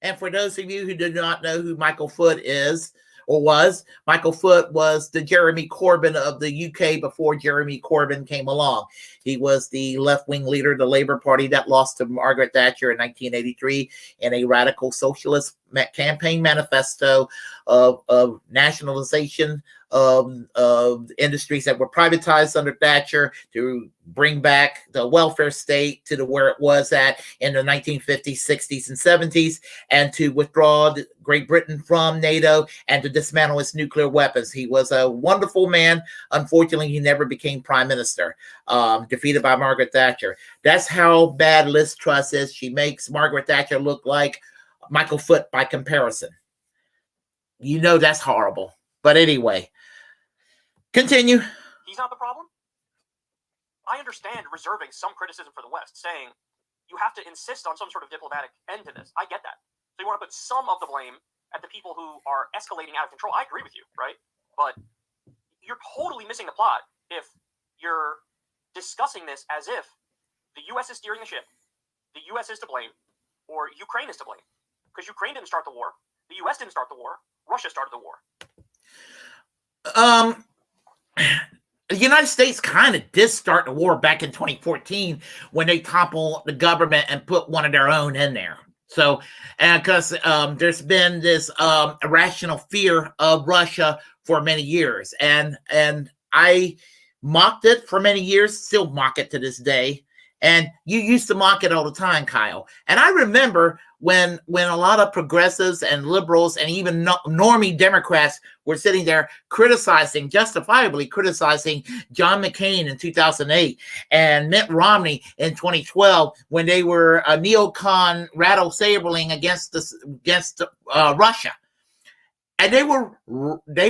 And for those of you who do not know who Michael Foot is or was, Michael Foot was the Jeremy Corbyn of the UK before Jeremy Corbyn came along. He was the left-wing leader of the Labour Party that lost to Margaret Thatcher in 1983 in a radical socialist campaign manifesto of nationalization of industries that were privatized under Thatcher to bring back the welfare state to where it was at in the 1950s, 60s, and 70s, and to withdraw Great Britain from NATO and to dismantle its nuclear weapons. He was a wonderful man. Unfortunately, he never became prime minister, defeated by Margaret Thatcher. That's how bad Liz Truss is. She makes Margaret Thatcher look like Michael Foot by comparison. That's horrible. But anyway, continue. He's not the problem. I understand reserving some criticism for the West, saying you have to insist on some sort of diplomatic end to this. I get that. So you want to put some of the blame at the people who are escalating out of control. I agree with you, right? But you're totally missing the plot if you're discussing this as if the U.S. is steering the ship, the U.S. is to blame, or Ukraine is to blame. Because Ukraine didn't start the war. The U.S. didn't start the war. Russia started the war. The United States kind of did start the war back in 2014 when they toppled the government and put one of their own in there. So, and because there's been this irrational fear of Russia for many years, and I mocked it for many years, still mock it to this day, And you used to mock it all the time, Kyle. And I remember when a lot of progressives and liberals and even normie Democrats were sitting there criticizing, justifiably criticizing John McCain in 2008 and Mitt Romney in 2012 when they were a neocon rattle sabling against Russia. And they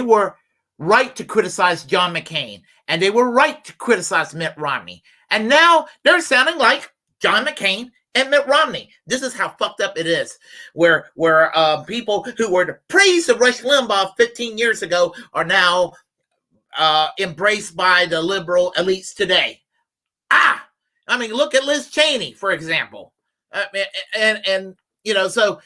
were right to criticize John McCain, and they were right to criticize Mitt Romney. And now they're sounding like John McCain and Mitt Romney. This is how fucked up it is, where people who were to praise the Rush Limbaugh 15 years ago are now embraced by the liberal elites today. I mean, look at Liz Cheney, for example. And you know, so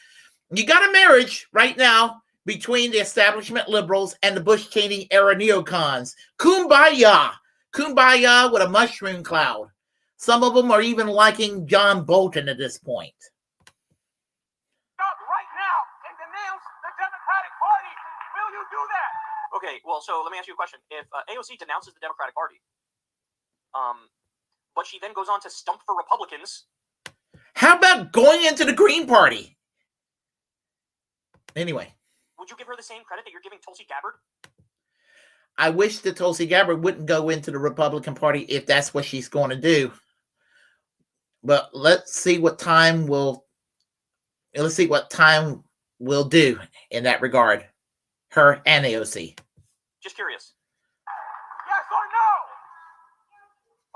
you got a marriage right now between the establishment liberals and the Bush-Cheney era neocons. Kumbaya. Kumbaya with a mushroom cloud. Some of them are even liking John Bolton at this point. Stop right now and denounce the Democratic Party. Will you do that? Okay, well, so let me ask you a question. If AOC denounces the Democratic Party, but she then goes on to stump for Republicans. How about going into the Green Party? Anyway. Would you give her the same credit that you're giving Tulsi Gabbard? I wish that Tulsi Gabbard wouldn't go into the Republican Party if that's what she's going to do. But let's see what time will do in that regard. Her and AOC. Just curious. Yes or no?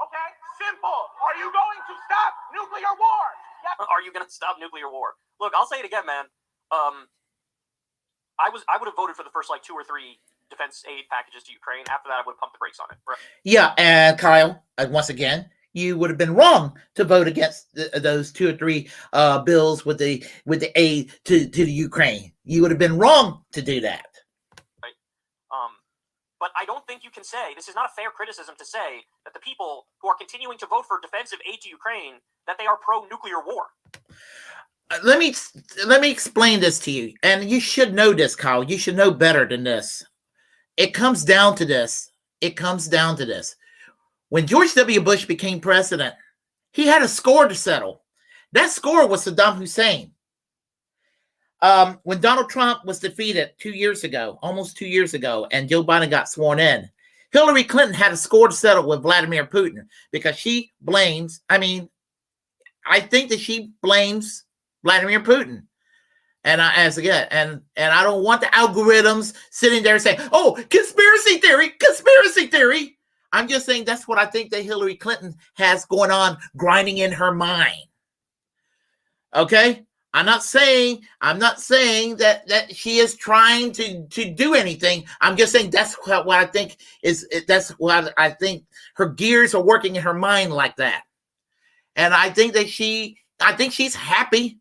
Okay, simple. Are you going to stop nuclear war? Yes. Are you going to stop nuclear war? Look, I'll say it again, man. I would have voted for the first like 2 or 3 defense aid packages to Ukraine. After that, I would have pumped the brakes on it. Right? Yeah, and Kyle, once again, you would have been wrong to vote against those 2 or 3 bills with the aid to the Ukraine. You would have been wrong to do that. Right. But I don't think you can say, this is not a fair criticism to say that the people who are continuing to vote for defensive aid to Ukraine, that they are pro-nuclear war. Let me explain this to you, and you should know this, Kyle. You should know better than this. It comes down to this. When George W. Bush became president, he had a score to settle. That score was Saddam Hussein. When Donald Trump was defeated almost 2 years ago, and Joe Biden got sworn in, Hillary Clinton had a score to settle with Vladimir Putin because she blames, I think that she blames Vladimir Putin. And I don't want the algorithms sitting there saying, oh, conspiracy theory. I'm just saying that's what I think that Hillary Clinton has going on, grinding in her mind. Okay? I'm not saying that she is trying to do anything. I'm just saying that's what I think I think her gears are working in her mind like that. And I think that she's happy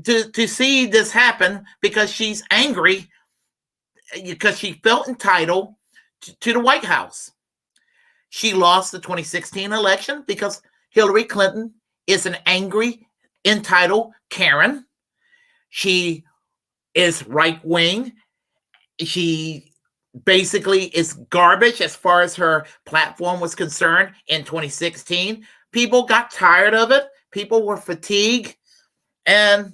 to see this happen because she's angry because she felt entitled to the White House. She lost the 2016 election because Hillary Clinton is an angry, entitled Karen. She is right-wing. She basically is garbage as far as her platform was concerned in 2016. People got tired of it. People were fatigued. And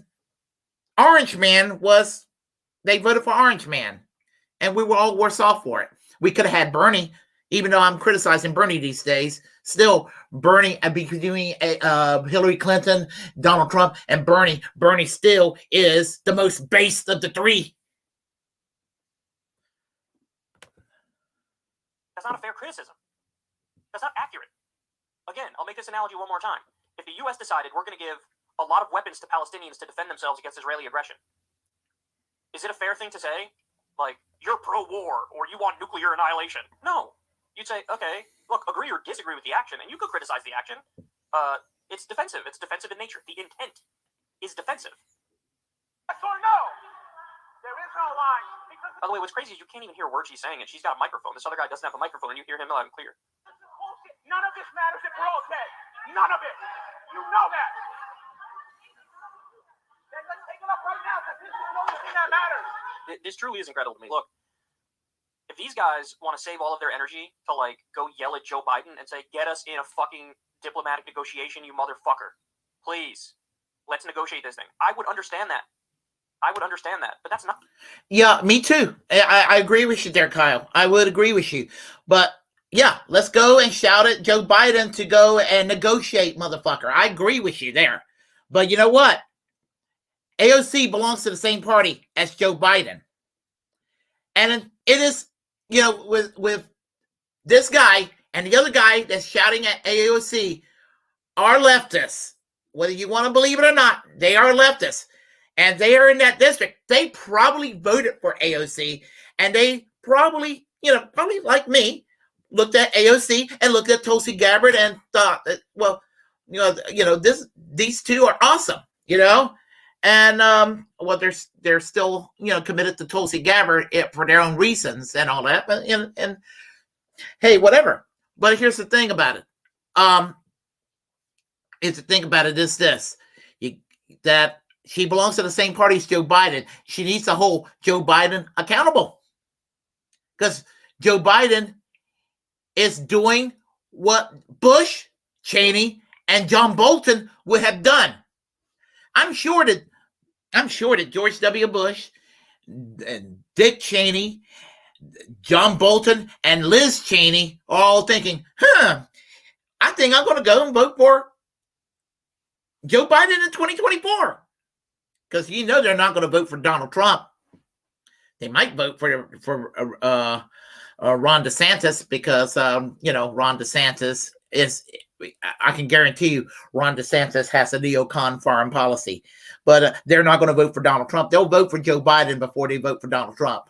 Orange Man they voted for Orange Man. And we were all worse off for it. We could have had Bernie, even though I'm criticizing Bernie these days. Still, Bernie, between Hillary Clinton, Donald Trump, and Bernie still is the most based of the 3. That's not a fair criticism. That's not accurate. Again, I'll make this analogy one more time. If the U.S. decided we're going to give a lot of weapons to Palestinians to defend themselves against Israeli aggression, is it a fair thing to say, like, you're pro-war or you want nuclear annihilation? No. You'd say, okay, look, agree or disagree with the action, and you could criticize the action. It's defensive. It's defensive in nature. The intent is defensive. Yes or no? There is no line. By the way, what's crazy is you can't even hear a word she's saying, and she's got a microphone. This other guy doesn't have a microphone, and you hear him loud and clear. None of this matters if we're okay. None of it. You know that. Then let's take it up right now, because this is the only thing that matters. This truly is incredible to me. Look, if these guys want to save all of their energy to, like, go yell at Joe Biden and say, get us in a fucking diplomatic negotiation, you motherfucker. Please, let's negotiate this thing. I would understand that. But that's not. Yeah, me too. I agree with you there, Kyle. I would agree with you. But yeah, let's go and shout at Joe Biden to go and negotiate, motherfucker. I agree with you there. But you know what? AOC belongs to the same party as Joe Biden. And it is, with this guy and the other guy that's shouting at AOC are leftists. Whether you want to believe it or not, they are leftists. And they are in that district. They probably voted for AOC. And they probably like me, looked at AOC and looked at Tulsi Gabbard and thought that, well, these two are awesome, And they're still committed to Tulsi Gabbard for their own reasons and all that. But and hey, whatever. But here's the thing about it. That she belongs to the same party as Joe Biden. She needs to hold Joe Biden accountable, because Joe Biden is doing what Bush, Cheney, and John Bolton would have done. I'm sure that George W. Bush and Dick Cheney, John Bolton, and Liz Cheney are all thinking, I think I'm going to go and vote for Joe Biden in 2024. Because they're not going to vote for Donald Trump. They might vote for Ron DeSantis because, Ron DeSantis is, I can guarantee you, Ron DeSantis has a neocon foreign policy. But they're not going to vote for Donald Trump. They'll vote for Joe Biden before they vote for Donald Trump.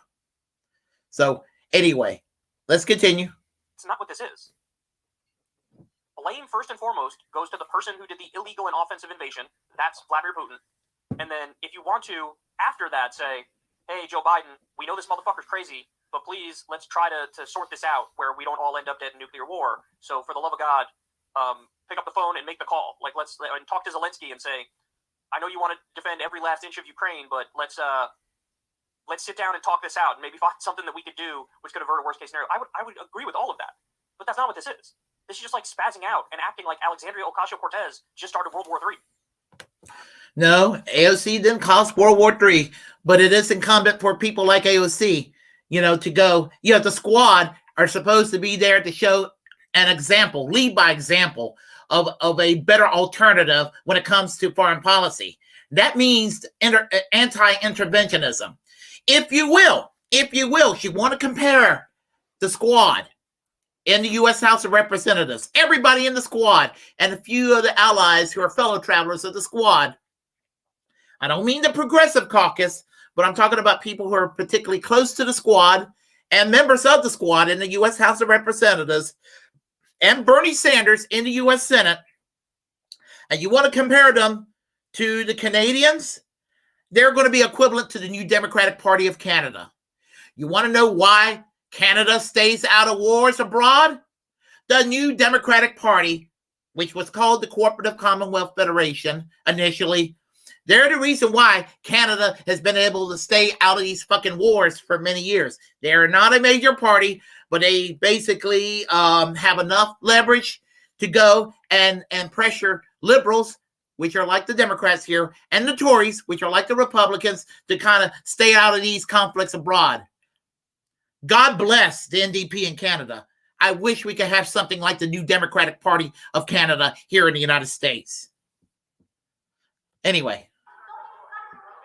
So, anyway, let's continue. It's not what this is. Blame, first and foremost, goes to the person who did the illegal and offensive invasion. That's Vladimir Putin. And then if you want to, after that, say, hey, Joe Biden, we know this motherfucker's crazy, but please, let's try to sort this out where we don't all end up dead in nuclear war. So for the love of God, pick up the phone and make the call. Like, let's talk to Zelensky and say, I know you want to defend every last inch of Ukraine, but let's sit down and talk this out and maybe find something that we could do which could avert a worst case scenario. I would agree with all of that, but that's not what this is. This is just like spazzing out and acting like Alexandria Ocasio-Cortez just started World War III. No, AOC didn't cause World War III, but it is incumbent for people like AOC, to go. The squad are supposed to be there to show an example, lead by example of a better alternative when it comes to foreign policy. That means anti-interventionism. If you will, you want to compare the squad in the U.S. House of Representatives, everybody in the squad, and a few of the allies who are fellow travelers of the squad. I don't mean the Progressive Caucus, but I'm talking about people who are particularly close to the squad and members of the squad in the U.S. House of Representatives and Bernie Sanders in the U.S. Senate. And you want to compare them to the Canadians? They're going to be equivalent to the New Democratic Party of Canada. You want to know why Canada stays out of wars abroad? The New Democratic Party, which was called the Cooperative Commonwealth Federation initially, they're the reason why Canada has been able to stay out of these fucking wars for many years. They're not a major party, but they basically have enough leverage to go and pressure liberals, which are like the Democrats here, and the Tories, which are like the Republicans, to kind of stay out of these conflicts abroad. God bless the NDP in Canada. I wish we could have something like the New Democratic Party of Canada here in the United States. Anyway.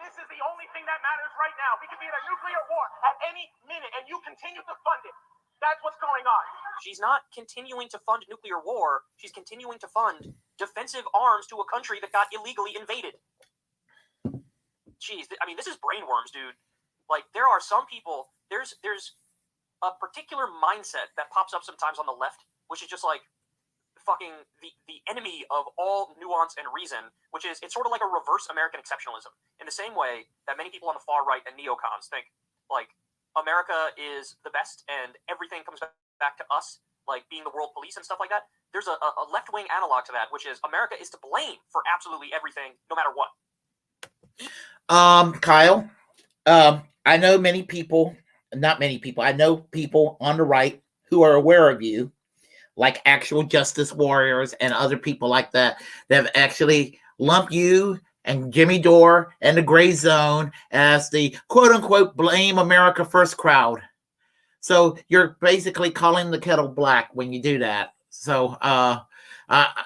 This is the only thing that matters right now. We could be in a nuclear war at any minute, and you continue to fund it. That's what's going on. She's not continuing to fund nuclear war. She's continuing to fund defensive arms to a country that got illegally invaded. Jeez, I mean, this is brainworms, dude. Like, there are some people, there's a particular mindset that pops up sometimes on the left, which is just like fucking the enemy of all nuance and reason, which is, it's sort of like a reverse American exceptionalism. In the same way that many people on the far right and neocons think, like, America is the best and everything comes back to us, like being the world police and stuff like that. There's a left-wing analog to that, which is America is to blame for absolutely everything, no matter what. Kyle, I know many people, not many people, I know people on the right who are aware of you. like actual justice warriors and other people like that have actually lumped you and Jimmy Dore and the gray zone as the quote unquote blame America first crowd. So you're basically calling the kettle black when you do that. So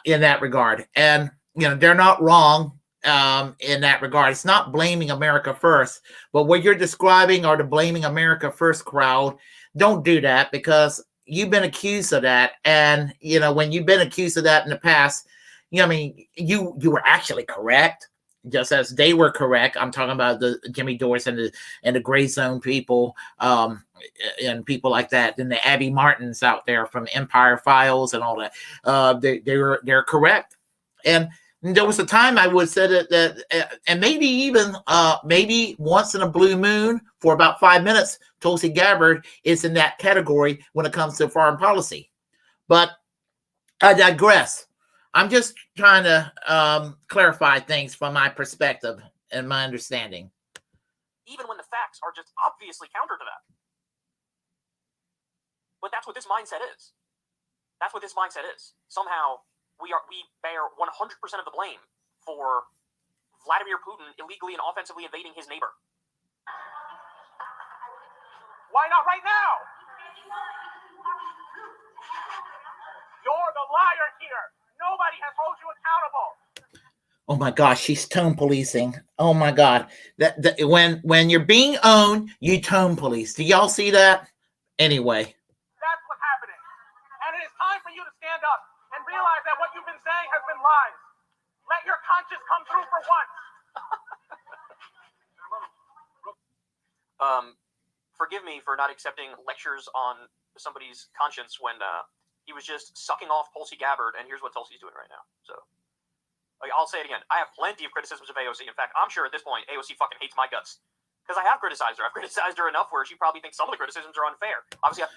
in that regard, and they're not wrong in that regard. It's not blaming America first, but what you're describing are the blaming America first crowd. Don't do that, because you've been accused of that, and when you've been accused of that in the past, you were actually correct, just as they were correct. I'm talking about the Jimmy Dores and the gray zone people, and people like that, and the Abby Martins out there from Empire Files and all that. They're correct. And there was a time I would say that and maybe even maybe once in a blue moon for about 5 minutes, Tulsi Gabbard is in that category when it comes to foreign policy. But I digress. I'm just trying to clarify things from my perspective and my understanding. Even when the facts are just obviously counter to that. But that's what this mindset is. That's what this mindset is. Somehow we bear 100% of the blame for Vladimir Putin illegally and offensively invading his neighbor. Why not right now? You're the liar here. Nobody has held you accountable. Oh my gosh, she's tone policing. Oh my God, that when you're being owned, you tone police. Do y'all see that? Anyway, that's what's happening, and it is time for you to stand up and realize that what you've been saying has been lies. Let your conscience come through for once. Forgive me for not accepting lectures on somebody's conscience when he was just sucking off Tulsi Gabbard, and here's what Tulsi's doing right now. So, I'll say it again. I have plenty of criticisms of AOC. In fact, I'm sure at this point, AOC fucking hates my guts. Because I have criticized her. I've criticized her enough where she probably thinks some of the criticisms are unfair. Obviously,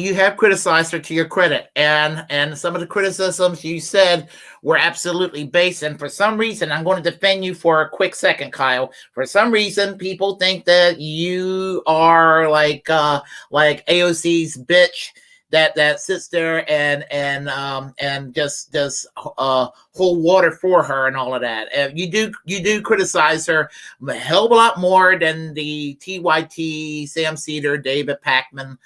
you have criticized her to your credit, and some of the criticisms you said were absolutely based. And for some reason, I'm going to defend you for a quick second, Kyle. For some reason, people think that you are like AOC's bitch that sits there and just does hold water for her and all of that. You do criticize her a hell of a lot more than the TYT, Sam Cedar, David Packman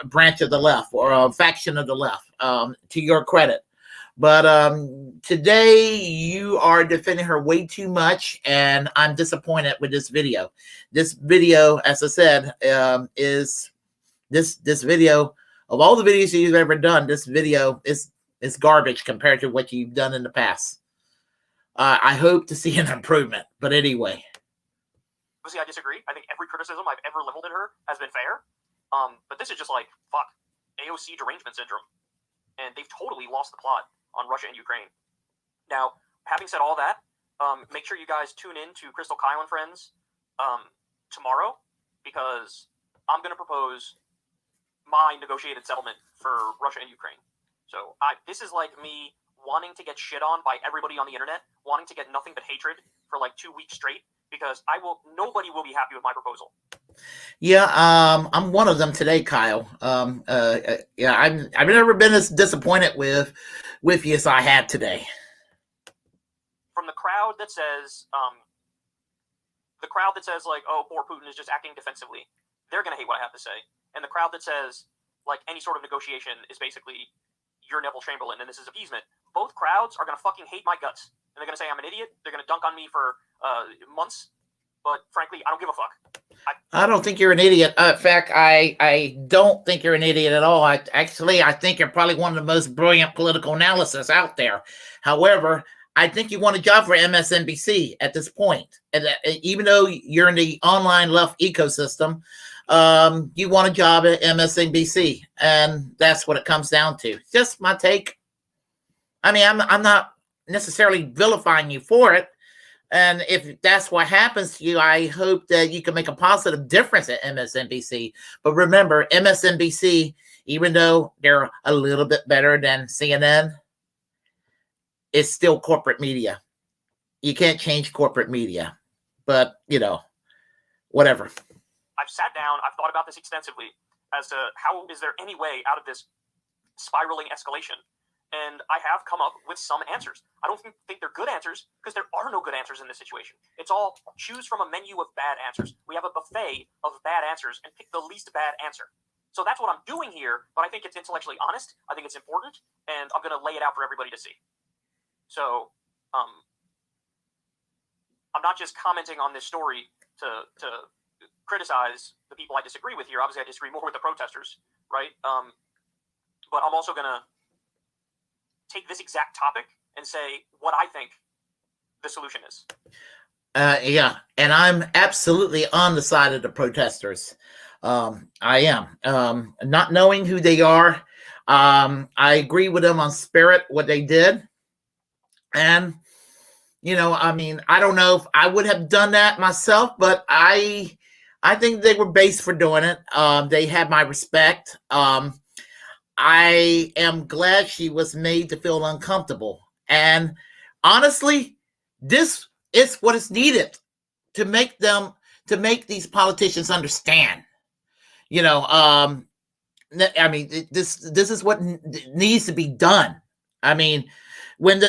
branch of the left, or faction of the left, to your credit. But today you are defending her way too much, and I'm disappointed with this video. This video, as I said, is this video, of all the videos you've ever done, this video is garbage compared to what you've done in the past. I hope to see an improvement, but anyway. See, I disagree. I think every criticism I've ever leveled at her has been fair. But this is just like, fuck, AOC derangement syndrome. And they've totally lost the plot on Russia and Ukraine. Now, having said all that, make sure you guys tune in to Crystal Kyle and Friends tomorrow, because I'm going to propose my negotiated settlement for Russia and Ukraine. So this is like me wanting to get shit on by everybody on the internet, wanting to get nothing but hatred for like 2 weeks straight, because nobody will be happy with my proposal. Yeah, I'm one of them today, Kyle. Yeah, I've never been as disappointed with you as I had today. From the crowd that says like, oh, poor Putin is just acting defensively, they're gonna hate what I have to say. And the crowd that says like any sort of negotiation is basically you're Neville Chamberlain and this is appeasement, both crowds are gonna fucking hate my guts. And they're gonna say I'm an idiot. They're gonna dunk on me for months. But frankly, I don't give a fuck. I don't think you're an idiot. In fact, I don't think you're an idiot at all. I think you're probably one of the most brilliant political analysts out there. However, I think you want a job for MSNBC at this point. And even though you're in the online left ecosystem, you want a job at MSNBC. And that's what it comes down to. Just my take. I mean, I'm not necessarily vilifying you for it. And if that's what happens to you, I hope that you can make a positive difference at MSNBC. But remember, MSNBC, even though they're a little bit better than CNN, it's still corporate media. You can't change corporate media. But, whatever. I've sat down, I've thought about this extensively as to how is there any way out of this spiraling escalation. And I have come up with some answers. I don't think they're good answers because there are no good answers in this situation. It's all choose from a menu of bad answers. We have a buffet of bad answers and pick the least bad answer. So that's what I'm doing here, but I think it's intellectually honest. I think it's important, and I'm going to lay it out for everybody to see. So I'm not just commenting on this story to criticize the people I disagree with here. Obviously, I disagree more with the protesters, right? But I'm also going to take this exact topic and say what I think the solution is. Yeah, and I'm absolutely on the side of the protesters. I am. Not knowing who they are, I agree with them on spirit, what they did. And, I mean, I don't know if I would have done that myself, but I think they were based for doing it. They had my respect. I am glad she was made to feel uncomfortable. And honestly, this is what is needed to make these politicians understand. I mean, this is what needs to be done. I mean, when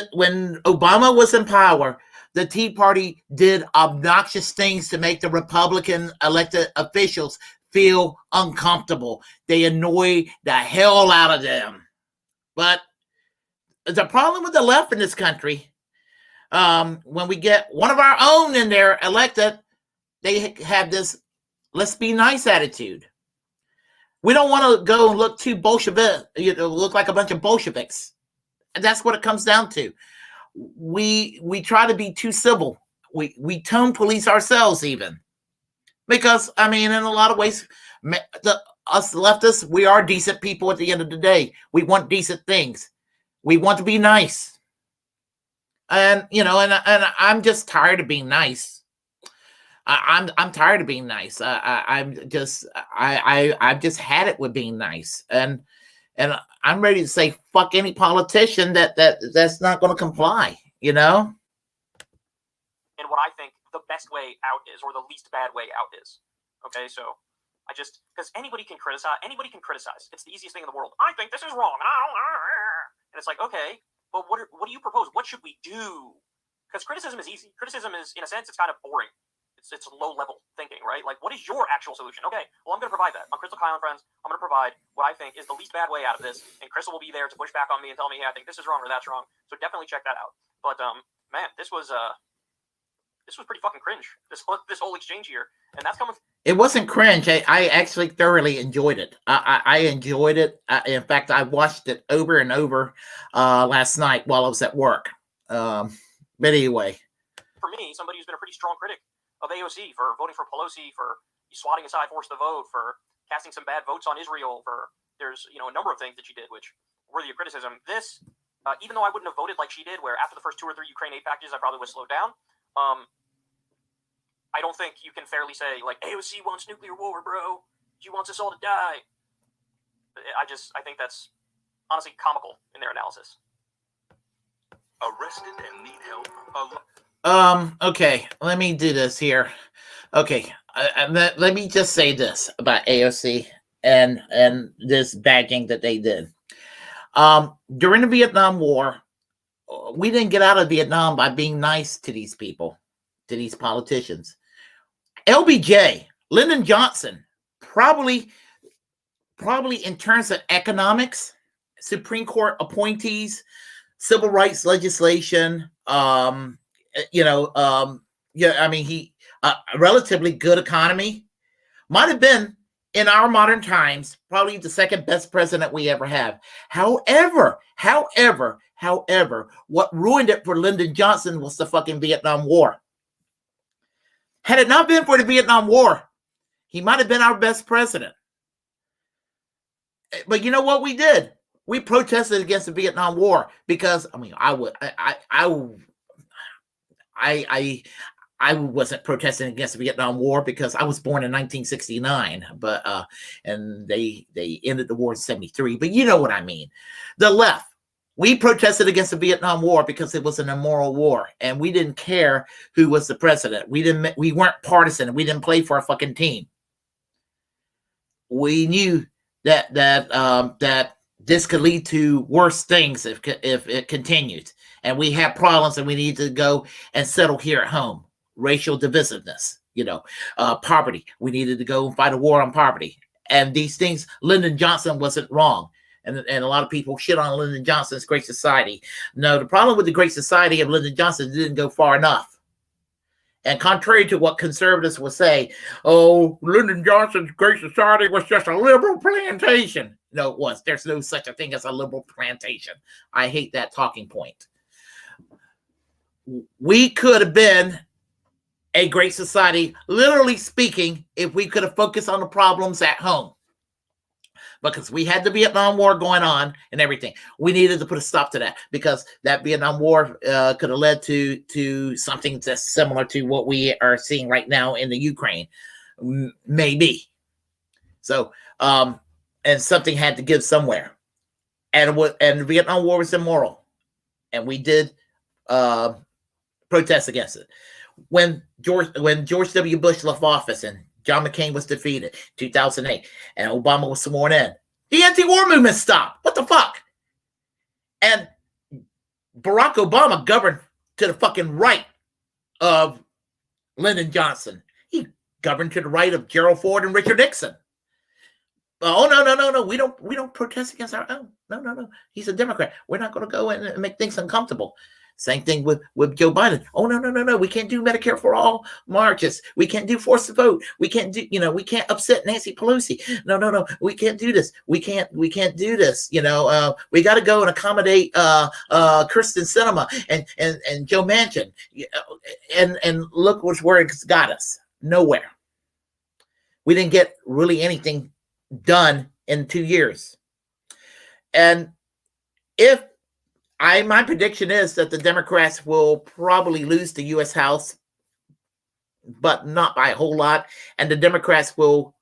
Obama was in power, the Tea Party did obnoxious things to make the Republican elected officials feel uncomfortable. They annoy the hell out of them. But the problem with the left in this country, when we get one of our own in there elected, they have this let's be nice attitude. We don't want to go and look too Bolshevik, look like a bunch of Bolsheviks. And that's what it comes down to. We try to be too civil. We tone police ourselves even. Because, I mean, in a lot of ways, us leftists, we are decent people at the end of the day. We want decent things. We want to be nice. And, and I'm just tired of being nice. I'm tired of being nice. I've just had it with being nice. And I'm ready to say fuck any politician that's not going to comply, And what I think the best way out is, or the least bad way out is. Okay, so because anybody can criticize. It's the easiest thing in the world. I think this is wrong. And it's like, okay, but what do you propose? What should we do? Because criticism is easy. Criticism is, in a sense, it's kind of boring. It's low-level thinking, right? Like, what is your actual solution? Okay, well, I'm going to provide that. I'm Crystal Kyle and Friends. I'm going to provide what I think is the least bad way out of this, and Crystal will be there to push back on me and tell me, hey, I think this is wrong or that's wrong. So definitely check that out. But, man, this was pretty fucking cringe, this whole exchange here. And that's coming... It wasn't cringe. I actually thoroughly enjoyed it. I enjoyed it. In fact, I watched it over and over last night while I was at work. But anyway. For me, somebody who's been a pretty strong critic of AOC for voting for Pelosi, for swatting aside forced to vote, for casting some bad votes on Israel, there's a number of things that she did which were worthy of criticism. This, even though I wouldn't have voted like she did, where after the first 2 or 3 Ukraine aid packages I probably would have slowed down, I don't think you can fairly say, like, AOC wants nuclear war, bro. She wants us all to die. I think that's honestly comical in their analysis. Arrested and need help. Okay, let me do this here. Okay, let me just say this about AOC and this bagging that they did. During the Vietnam War, we didn't get out of Vietnam by being nice to these people, to these politicians. LBJ, Lyndon Johnson, probably in terms of economics, Supreme Court appointees, civil rights legislation, he a relatively good economy, might have been in our modern times probably the second best president we ever have. However, what ruined it for Lyndon Johnson was the fucking Vietnam War. Had it not been for the Vietnam War, he might have been our best president. But you know what we did? We protested against the Vietnam War because I wasn't protesting against the Vietnam War because I was born in 1969, but and they ended the war in 73. But you know what I mean. The left, we protested against the Vietnam War because it was an immoral war, and we didn't care who was the president. We weren't partisan. We didn't play for a fucking team. We knew that this could lead to worse things if it continues. And we have problems and we need to go and settle here at home. Racial divisiveness, poverty. We needed to go and fight a war on poverty. And these things, Lyndon Johnson wasn't wrong. And a lot of people shit on Lyndon Johnson's Great Society. No, the problem with the Great Society of Lyndon Johnson didn't go far enough. And contrary to what conservatives will say, oh, Lyndon Johnson's Great Society was just a liberal plantation. No, it was. There's no such a thing as a liberal plantation. I hate that talking point. We could have been a great society, literally speaking, if we could have focused on the problems at home. Because we had the Vietnam War going on and everything. We needed to put a stop to that because that Vietnam War could have led to something that's similar to what we are seeing right now in the Ukraine. Maybe. So, and something had to give somewhere. And the Vietnam War was immoral. And we did protest against it. When George W. Bush left office and John McCain was defeated, 2008, and Obama was sworn in, the anti-war movement stopped. What the fuck? And Barack Obama governed to the fucking right of Lyndon Johnson. He governed to the right of Gerald Ford and Richard Nixon. Oh, no. We don't protest against our own. No. He's a Democrat. We're not going to go in and make things uncomfortable. Same thing with Joe Biden. Oh, no. We can't do Medicare for all marches. We can't do forced to vote. We can't do, we can't upset Nancy Pelosi. No. We can't do this. We can't do this. We got to go and accommodate Kirsten Sinema and Joe Manchin. And look where it's got us. Nowhere. We didn't get really anything done in 2 years. And my prediction is that the Democrats will probably lose the U.S. House, but not by a whole lot. And the Democrats will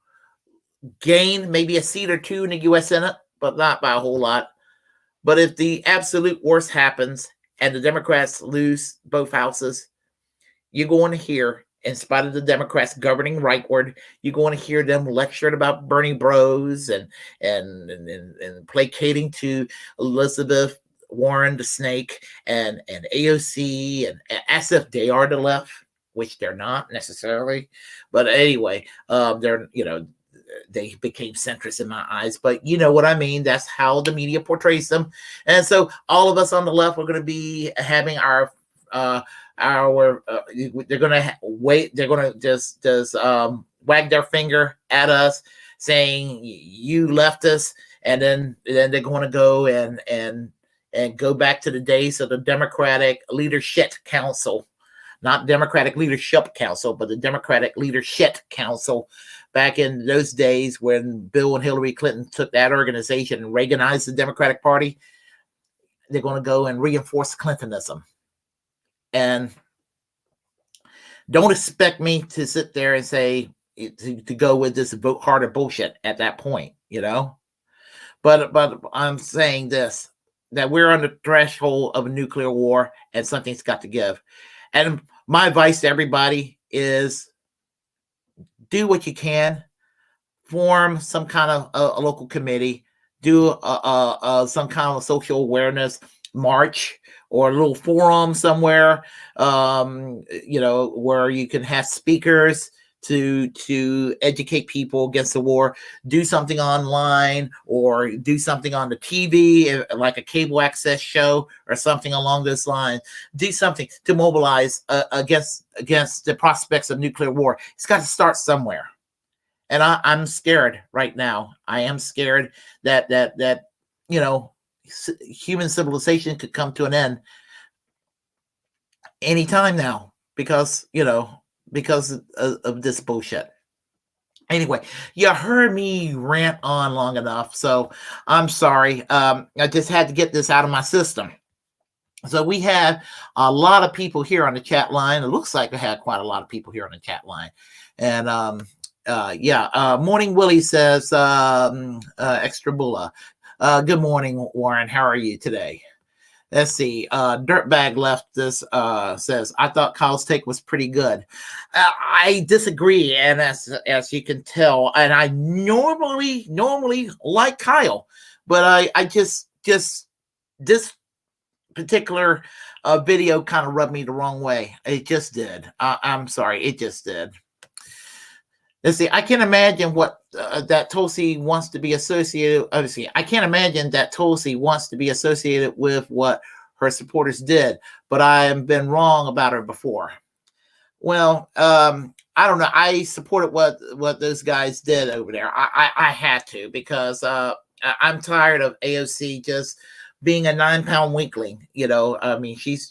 gain maybe a seat or two in the U.S. Senate, but not by a whole lot. But if the absolute worst happens and the Democrats lose both houses, you're going to hear, in spite of the Democrats governing rightward, you're going to hear them lecturing about Bernie Bros and placating to Elizabeth Warren the snake and AOC and as if they are the left, which they're not necessarily. But anyway, they're they became centrist in my eyes. But you know what I mean? That's how the media portrays them. And so all of us on the left, we're going to be having our they're going to wait. They're going to just wag their finger at us saying you left us. And then they're going to go and go back to the days of the Democratic Leadership Council, not Democratic Leadership Council, but the Democratic Leadership Council back in those days when Bill and Hillary Clinton took that organization and Reaganized the Democratic Party. They're going to go and reinforce Clintonism. And don't expect me to sit there and say to go with this vote harder bullshit at that point, But I'm saying this, that we're on the threshold of a nuclear war and something's got to give. And my advice to everybody is do what you can, form some kind of a local committee, do some kind of social awareness march or a little forum somewhere, where you can have speakers to educate people against the war. Do something online or do something on the TV, like a cable access show or something along those lines. Do something to mobilize against the prospects of nuclear war. It's got to start somewhere. And I'm scared right now. I am scared that human civilization could come to an end anytime now because of this bullshit. Anyway, you heard me rant on long enough, so I'm sorry. I just had to get this out of my system. So we had a lot of people here on the chat line. It looks like we had quite a lot of people here on the chat line. And Morning Willie says, Extra Bulla. Good morning, Warren. How are you today? Let's see. Dirtbag left this, says, I thought Kyle's take was pretty good. I disagree. And as you can tell, and I normally like Kyle, But I just this particular video kind of rubbed me the wrong way. It just did. I'm sorry, it just did. Let's see. I can't imagine what that Tulsi wants to be associated. Obviously, I can't imagine that Tulsi wants to be associated with what her supporters did. But I have been wrong about her before. Well, I don't know. I supported what those guys did over there. I had to, because I'm tired of AOC just being a 9-pound weakling. You know, I mean, she's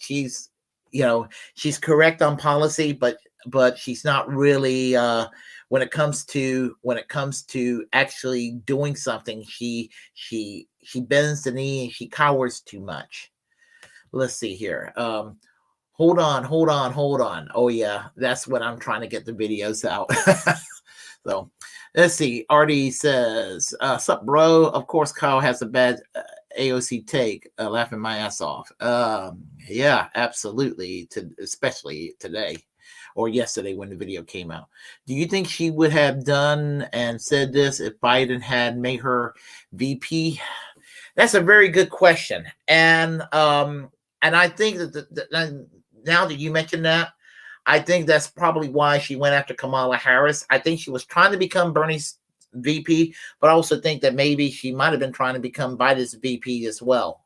she's correct on policy, but she's not really when it comes to actually doing something. She bends the knee and she cowers too much. Let's see here. Hold on. Oh yeah, that's what I'm trying to get the videos out. So let's see. Artie says, sup bro? Of course Kyle has a bad AOC take, laughing my ass off. Yeah, absolutely. Especially today or yesterday when the video came out. Do you think she would have done and said this if Biden had made her VP? That's a very good question. And I think that now that you mentioned that, I think that's probably why she went after Kamala Harris. I think she was trying to become Bernie's VP, but I also think that maybe she might have been trying to become Biden's VP as well.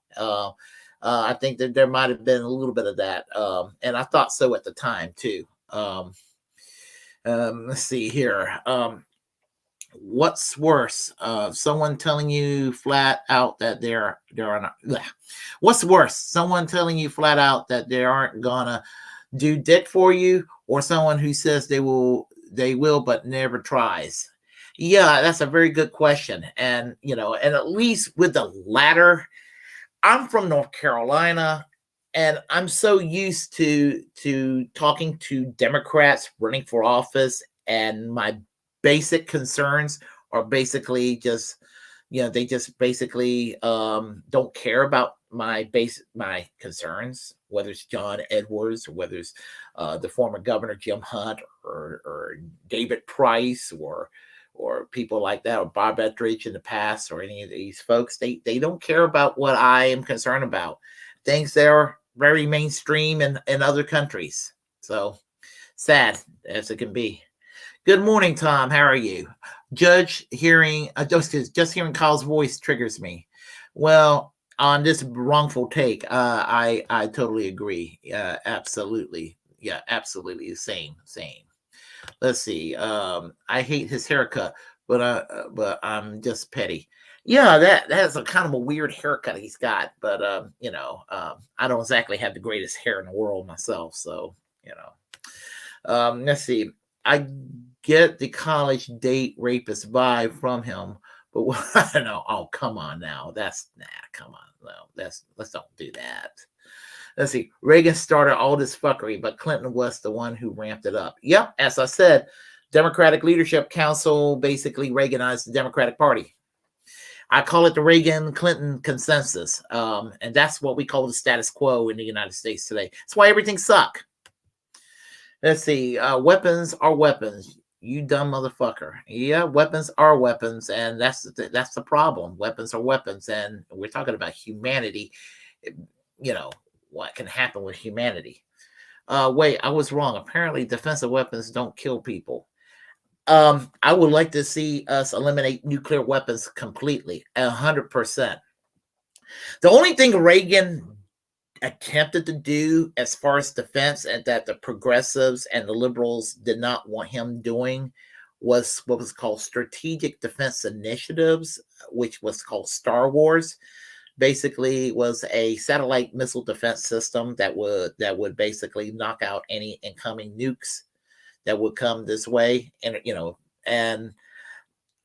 I think that there might have been a little bit of that. And I thought so at the time too. Let's see here. What's worse? Someone telling you flat out that they're on. What's worse? Someone telling you flat out that they aren't gonna do dick for you, or someone who says they will but never tries? Yeah, that's a very good question. And and at least with the latter, I'm from North Carolina, and I'm so used to talking to Democrats running for office, and my basic concerns are basically just, they just basically don't care about my concerns, whether it's John Edwards or whether it's the former governor Jim Hunt or David Price or people like that, or Bob Etridge in the past, or any of these folks. They don't care about what I am concerned about. Things that are very mainstream in other countries. So sad as it can be. Good morning, Tom. How are you? Just hearing Kyle's voice triggers me. Well, on this wrongful take, I totally agree. Absolutely. Yeah, absolutely. Same. Let's see. I hate his haircut, but I'm just petty. Yeah, that's a kind of a weird haircut he's got, but I don't exactly have the greatest hair in the world myself, so let's see. I get the college date rapist vibe from him, but I don't know. Oh, come on now. Come on. No, let's don't do that. Let's see. Reagan started all this fuckery, but Clinton was the one who ramped it up. Yep, as I said, Democratic Leadership Council basically Reaganized the Democratic Party. I call it the Reagan-Clinton consensus, and that's what we call the status quo in the United States today. That's why everything sucks. Let's see. Weapons are weapons. You dumb motherfucker. Yeah, weapons are weapons, and that's the problem. Weapons are weapons, and we're talking about humanity. What can happen with humanity? Wait, I was wrong. Apparently, defensive weapons don't kill people. I would like to see us eliminate nuclear weapons completely, 100%. The only thing Reagan attempted to do as far as defense, and that the progressives and the liberals did not want him doing, was what was called strategic defense initiatives, which was called Star Wars. Basically was a satellite missile defense system that would basically knock out any incoming nukes that would come this way. And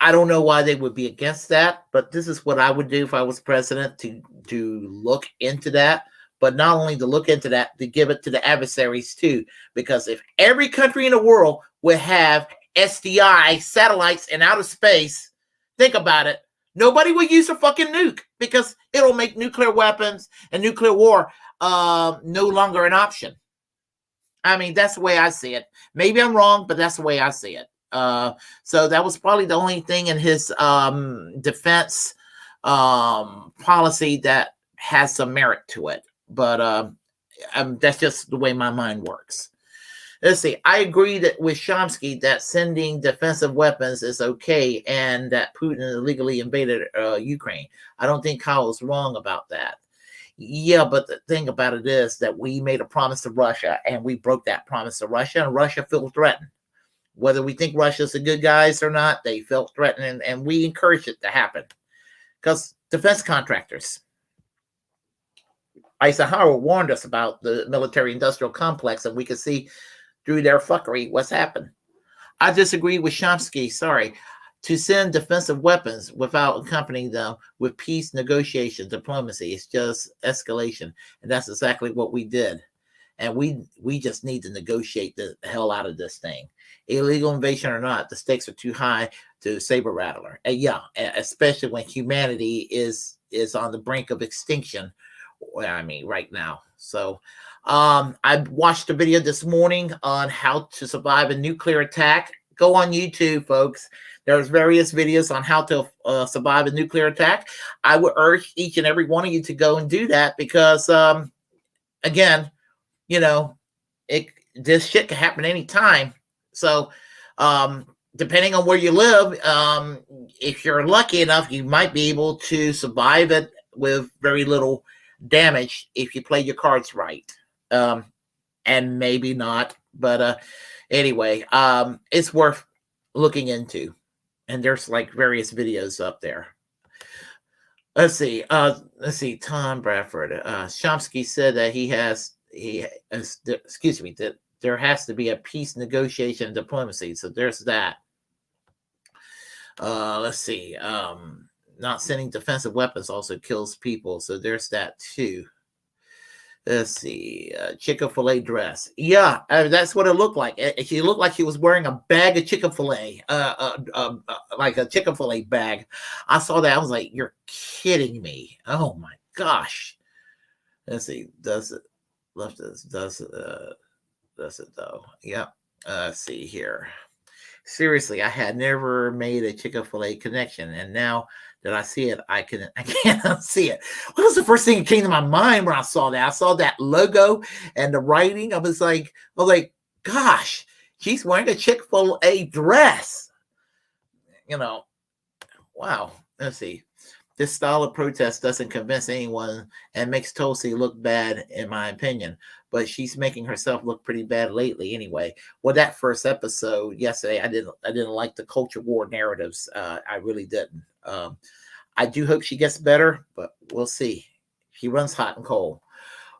I don't know why they would be against that, but this is what I would do if I was president, to look into that. But not only to look into that, to give it to the adversaries too. Because if every country in the world would have SDI satellites in outer space, think about it. Nobody would use a fucking nuke, because it'll make nuclear weapons and nuclear war no longer an option. I mean, that's the way I see it. Maybe I'm wrong, but that's the way I see it. So that was probably the only thing in his defense policy that has some merit to it. But that's just the way my mind works. Let's see. I agree that with Chomsky that sending defensive weapons is okay and that Putin illegally invaded Ukraine. I don't think Kyle is wrong about that. Yeah, but the thing about it is that we made a promise to Russia and we broke that promise to Russia, and Russia felt threatened. Whether we think Russia's the good guys or not, they felt threatened, and we encouraged it to happen. Because defense contractors, Eisenhower warned us about the military-industrial complex, and we could see through their fuckery what's happened. I disagree with Chomsky, to send defensive weapons without accompanying them with peace negotiation, diplomacy. It's just escalation. And that's exactly what we did. And we just need to negotiate the hell out of this thing. Illegal invasion or not, the stakes are too high to saber rattler. And yeah, especially when humanity is on the brink of extinction. I mean, right now. So I watched a video this morning on how to survive a nuclear attack. Go on YouTube, folks. There's various videos on how to survive a nuclear attack. I would urge each and every one of you to go and do that because, again, you know, this shit can happen anytime. So, depending on where you live, if you're lucky enough, you might be able to survive it with very little damage if you play your cards right. And maybe not, but anyway, it's worth looking into, and there's like various videos up there. Let's see, Tom Bradford, Chomsky said that that there has to be a peace negotiation and diplomacy, so there's that. Let's see, not sending defensive weapons also kills people, so there's that too. Let's see, Chick-fil-A dress. Yeah, that's what it looked like. She looked like she was wearing a bag of Chick-fil-A, like a Chick-fil-A bag. I saw that. I was like, you're kidding me. Oh, my gosh. Let's see. Does it though? Yeah. Let's see here. Seriously, I had never made a Chick-fil-A connection, and now that I see it, I can't unsee it. What was the first thing that came to my mind when I saw that? I saw that logo and the writing. I was like, gosh, she's wearing a Chick-fil-A dress. You know, wow. Let's see. This style of protest doesn't convince anyone and makes Tulsi look bad, in my opinion. But she's making herself look pretty bad lately anyway. Well, that first episode yesterday, I didn't like the culture war narratives. I really didn't. I do hope she gets better, but we'll see. She runs hot and cold.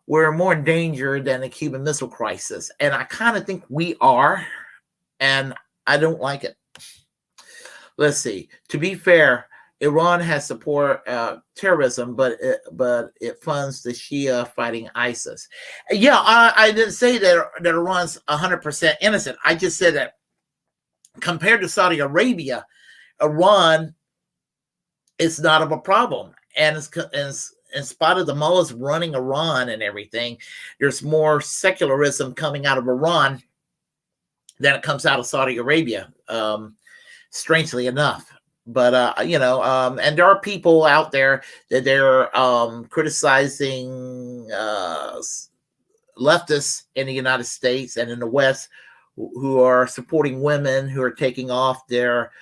We're more in danger than the Cuban Missile Crisis, and I kind of think we are, and I don't like it. Let's see. To be fair, Iran has support terrorism, but it funds the Shia fighting ISIS. Yeah, I didn't say that Iran's 100% innocent. I just said that compared to Saudi Arabia, Iran is not of a problem. And in spite of the mullahs running Iran and everything, there's more secularism coming out of Iran than it comes out of Saudi Arabia, strangely enough. But, and there are people out there that they're criticizing leftists in the United States and in the West who are supporting women who are taking off their,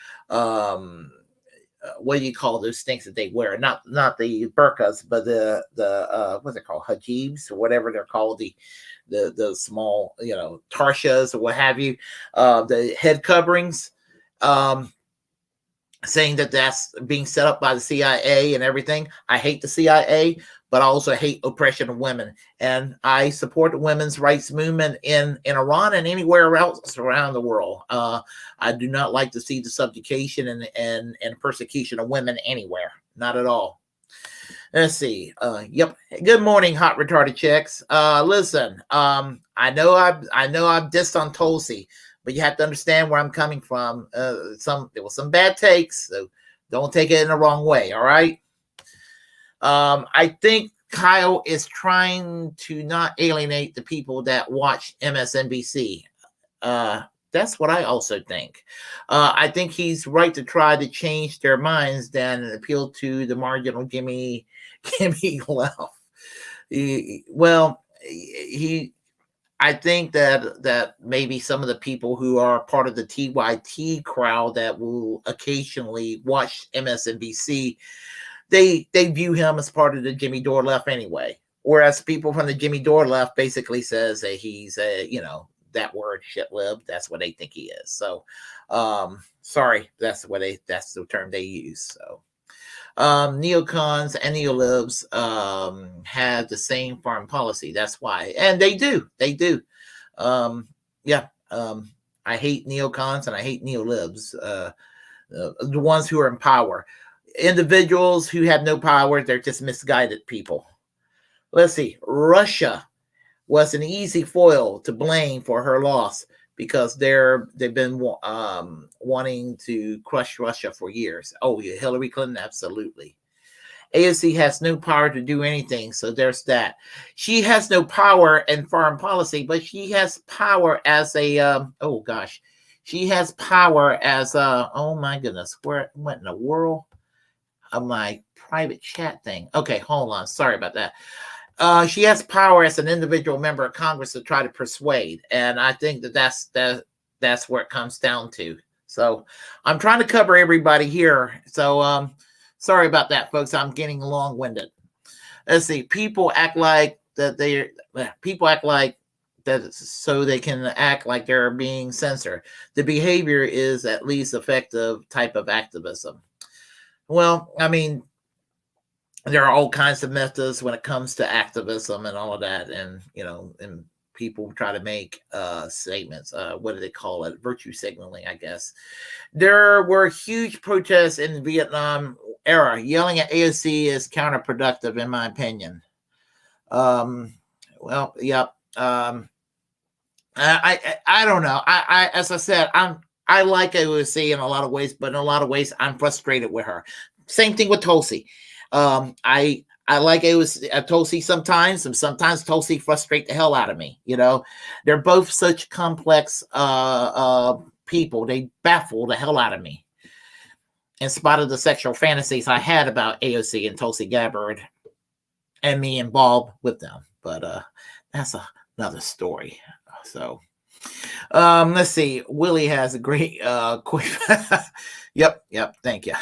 what do you call those things that they wear? Not the burqas, but the what's it called? Hijabs or whatever they're called, the small, tarshas or what have you, the head coverings. Saying that that's being set up by the CIA and everything. I hate the CIA, but I also hate oppression of women. And I support the women's rights movement in Iran and anywhere else around the world. I do not like to see the subjugation and persecution of women anywhere. Not at all. Let's see. Yep. Good morning, hot retarded chicks. Listen, I know I've dissed on Tulsi, but you have to understand where I'm coming from. There was some bad takes, so don't take it in the wrong way, all right? I think Kyle is trying to not alienate the people that watch MSNBC. That's what I also think. I think he's right to try to change their minds than appeal to the marginal Jimmy left. I think that maybe some of the people who are part of the TYT crowd that will occasionally watch MSNBC, they view him as part of the Jimmy Dore left anyway. Whereas people from the Jimmy Dore left basically says that he's that word shit lib. That's what they think he is. So, sorry, that's the term they use. So, neocons and neolibs have the same foreign policy. That's why, and they do. I hate neocons and I hate neolibs. The ones who are in power, individuals who have no power, they're just misguided people. Let's see. Russia was an easy foil to blame for her loss because they've been wanting to crush Russia for years. Oh, yeah, Hillary Clinton, absolutely. AOC has no power to do anything, so there's that. She has no power in foreign policy, but she has power as a she has power as a oh my goodness, what in the world? My private chat thing. Okay, hold on. Sorry about that. She has power as an individual member of Congress to try to persuade, and I think that's where it comes down to. So I'm trying to cover everybody here. So sorry about that, folks. I'm getting long-winded. Let's see. People act like that so they can act like they're being censored. The behavior is at least effective type of activism. Well, I mean, there are all kinds of methods when it comes to activism and all of that, and and people try to make statements. What do they call it? Virtue signaling, I guess. There were huge protests in the Vietnam era. Yelling at AOC is counterproductive, in my opinion. I don't know. I as I said, I like AOC in a lot of ways, but in a lot of ways, I'm frustrated with her. Same thing with Tulsi. I like Tulsi sometimes, and sometimes Tulsi frustrate the hell out of me. They're both such complex people. They baffle the hell out of me. In spite of the sexual fantasies I had about AOC and Tulsi Gabbard and me involved with them, but that's another story. So, let's see. Willie has a great quick. Yep. Thank you.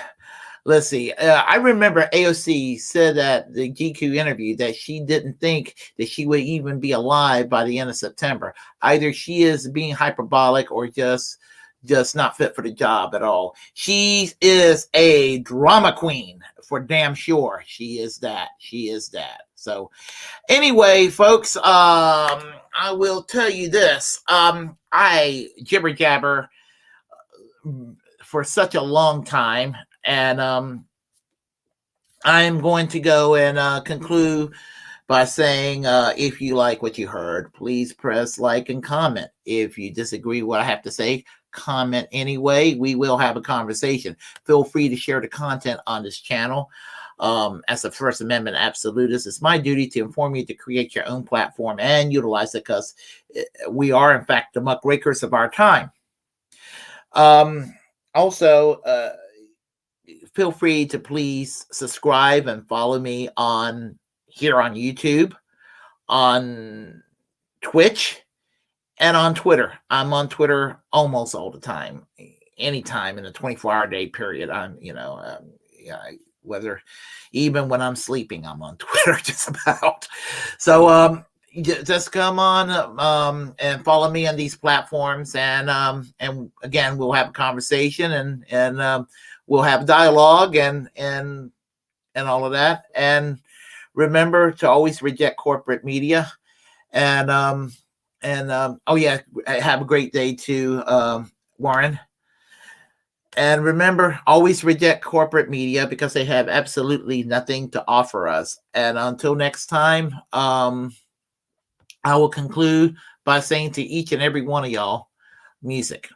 Let's see. I remember AOC said at the GQ interview that she didn't think that she would even be alive by the end of September. Either she is being hyperbolic or just not fit for the job at all. She is a drama queen for damn sure. She is that. So anyway, folks, I will tell you this. I jibber jabber for such a long time. And I'm going to go and conclude by saying, if you like what you heard, please press like and comment. If you disagree with what I have to say, comment anyway. We will have a conversation. Feel free to share the content on this channel. As a First Amendment absolutist, it's my duty to inform you to create your own platform and utilize it because we are, in fact, the muckrakers of our time. Also, feel free to please subscribe and follow me here on YouTube, on Twitch, and on Twitter. I'm on Twitter almost all the time, anytime in a 24-hour day period. I'm, whether even when I'm sleeping, I'm on Twitter just about. So just come on and follow me on these platforms, and again, we'll have a conversation and we'll have dialogue and all of that. And remember to always reject corporate media. And oh yeah, have a great day too, Warren. And remember, always reject corporate media because they have absolutely nothing to offer us. And until next time, I will conclude by saying to each and every one of y'all, music.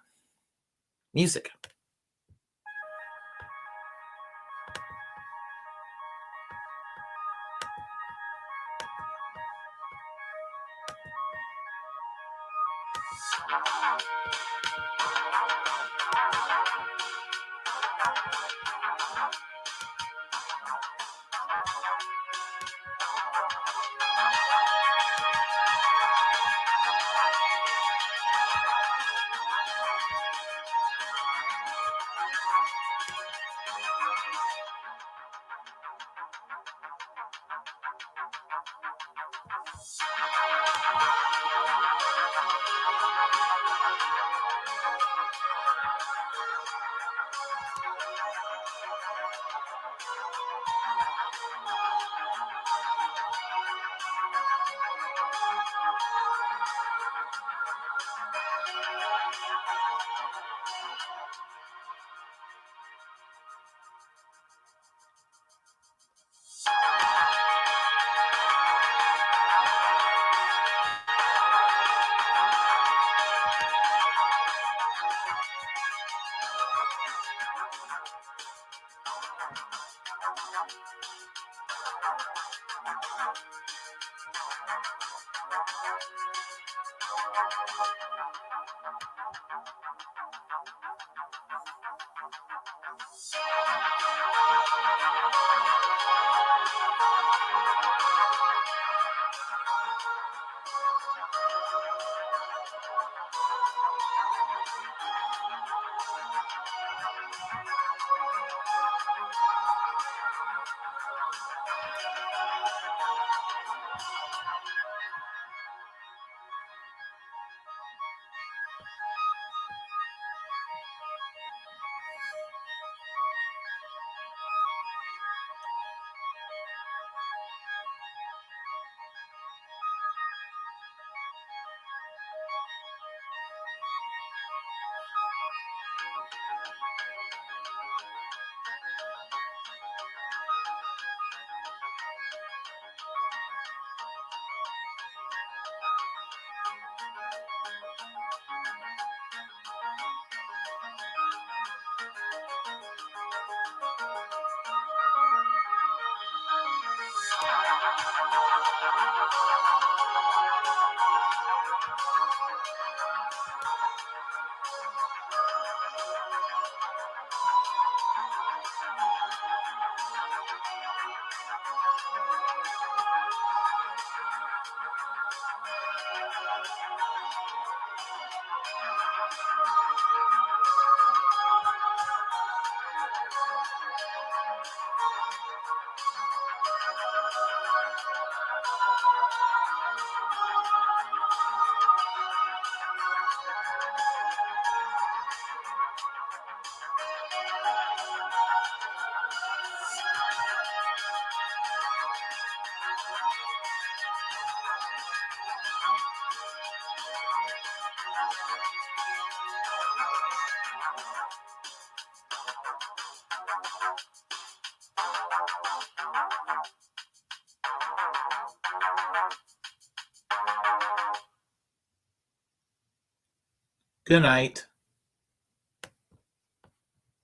Good night.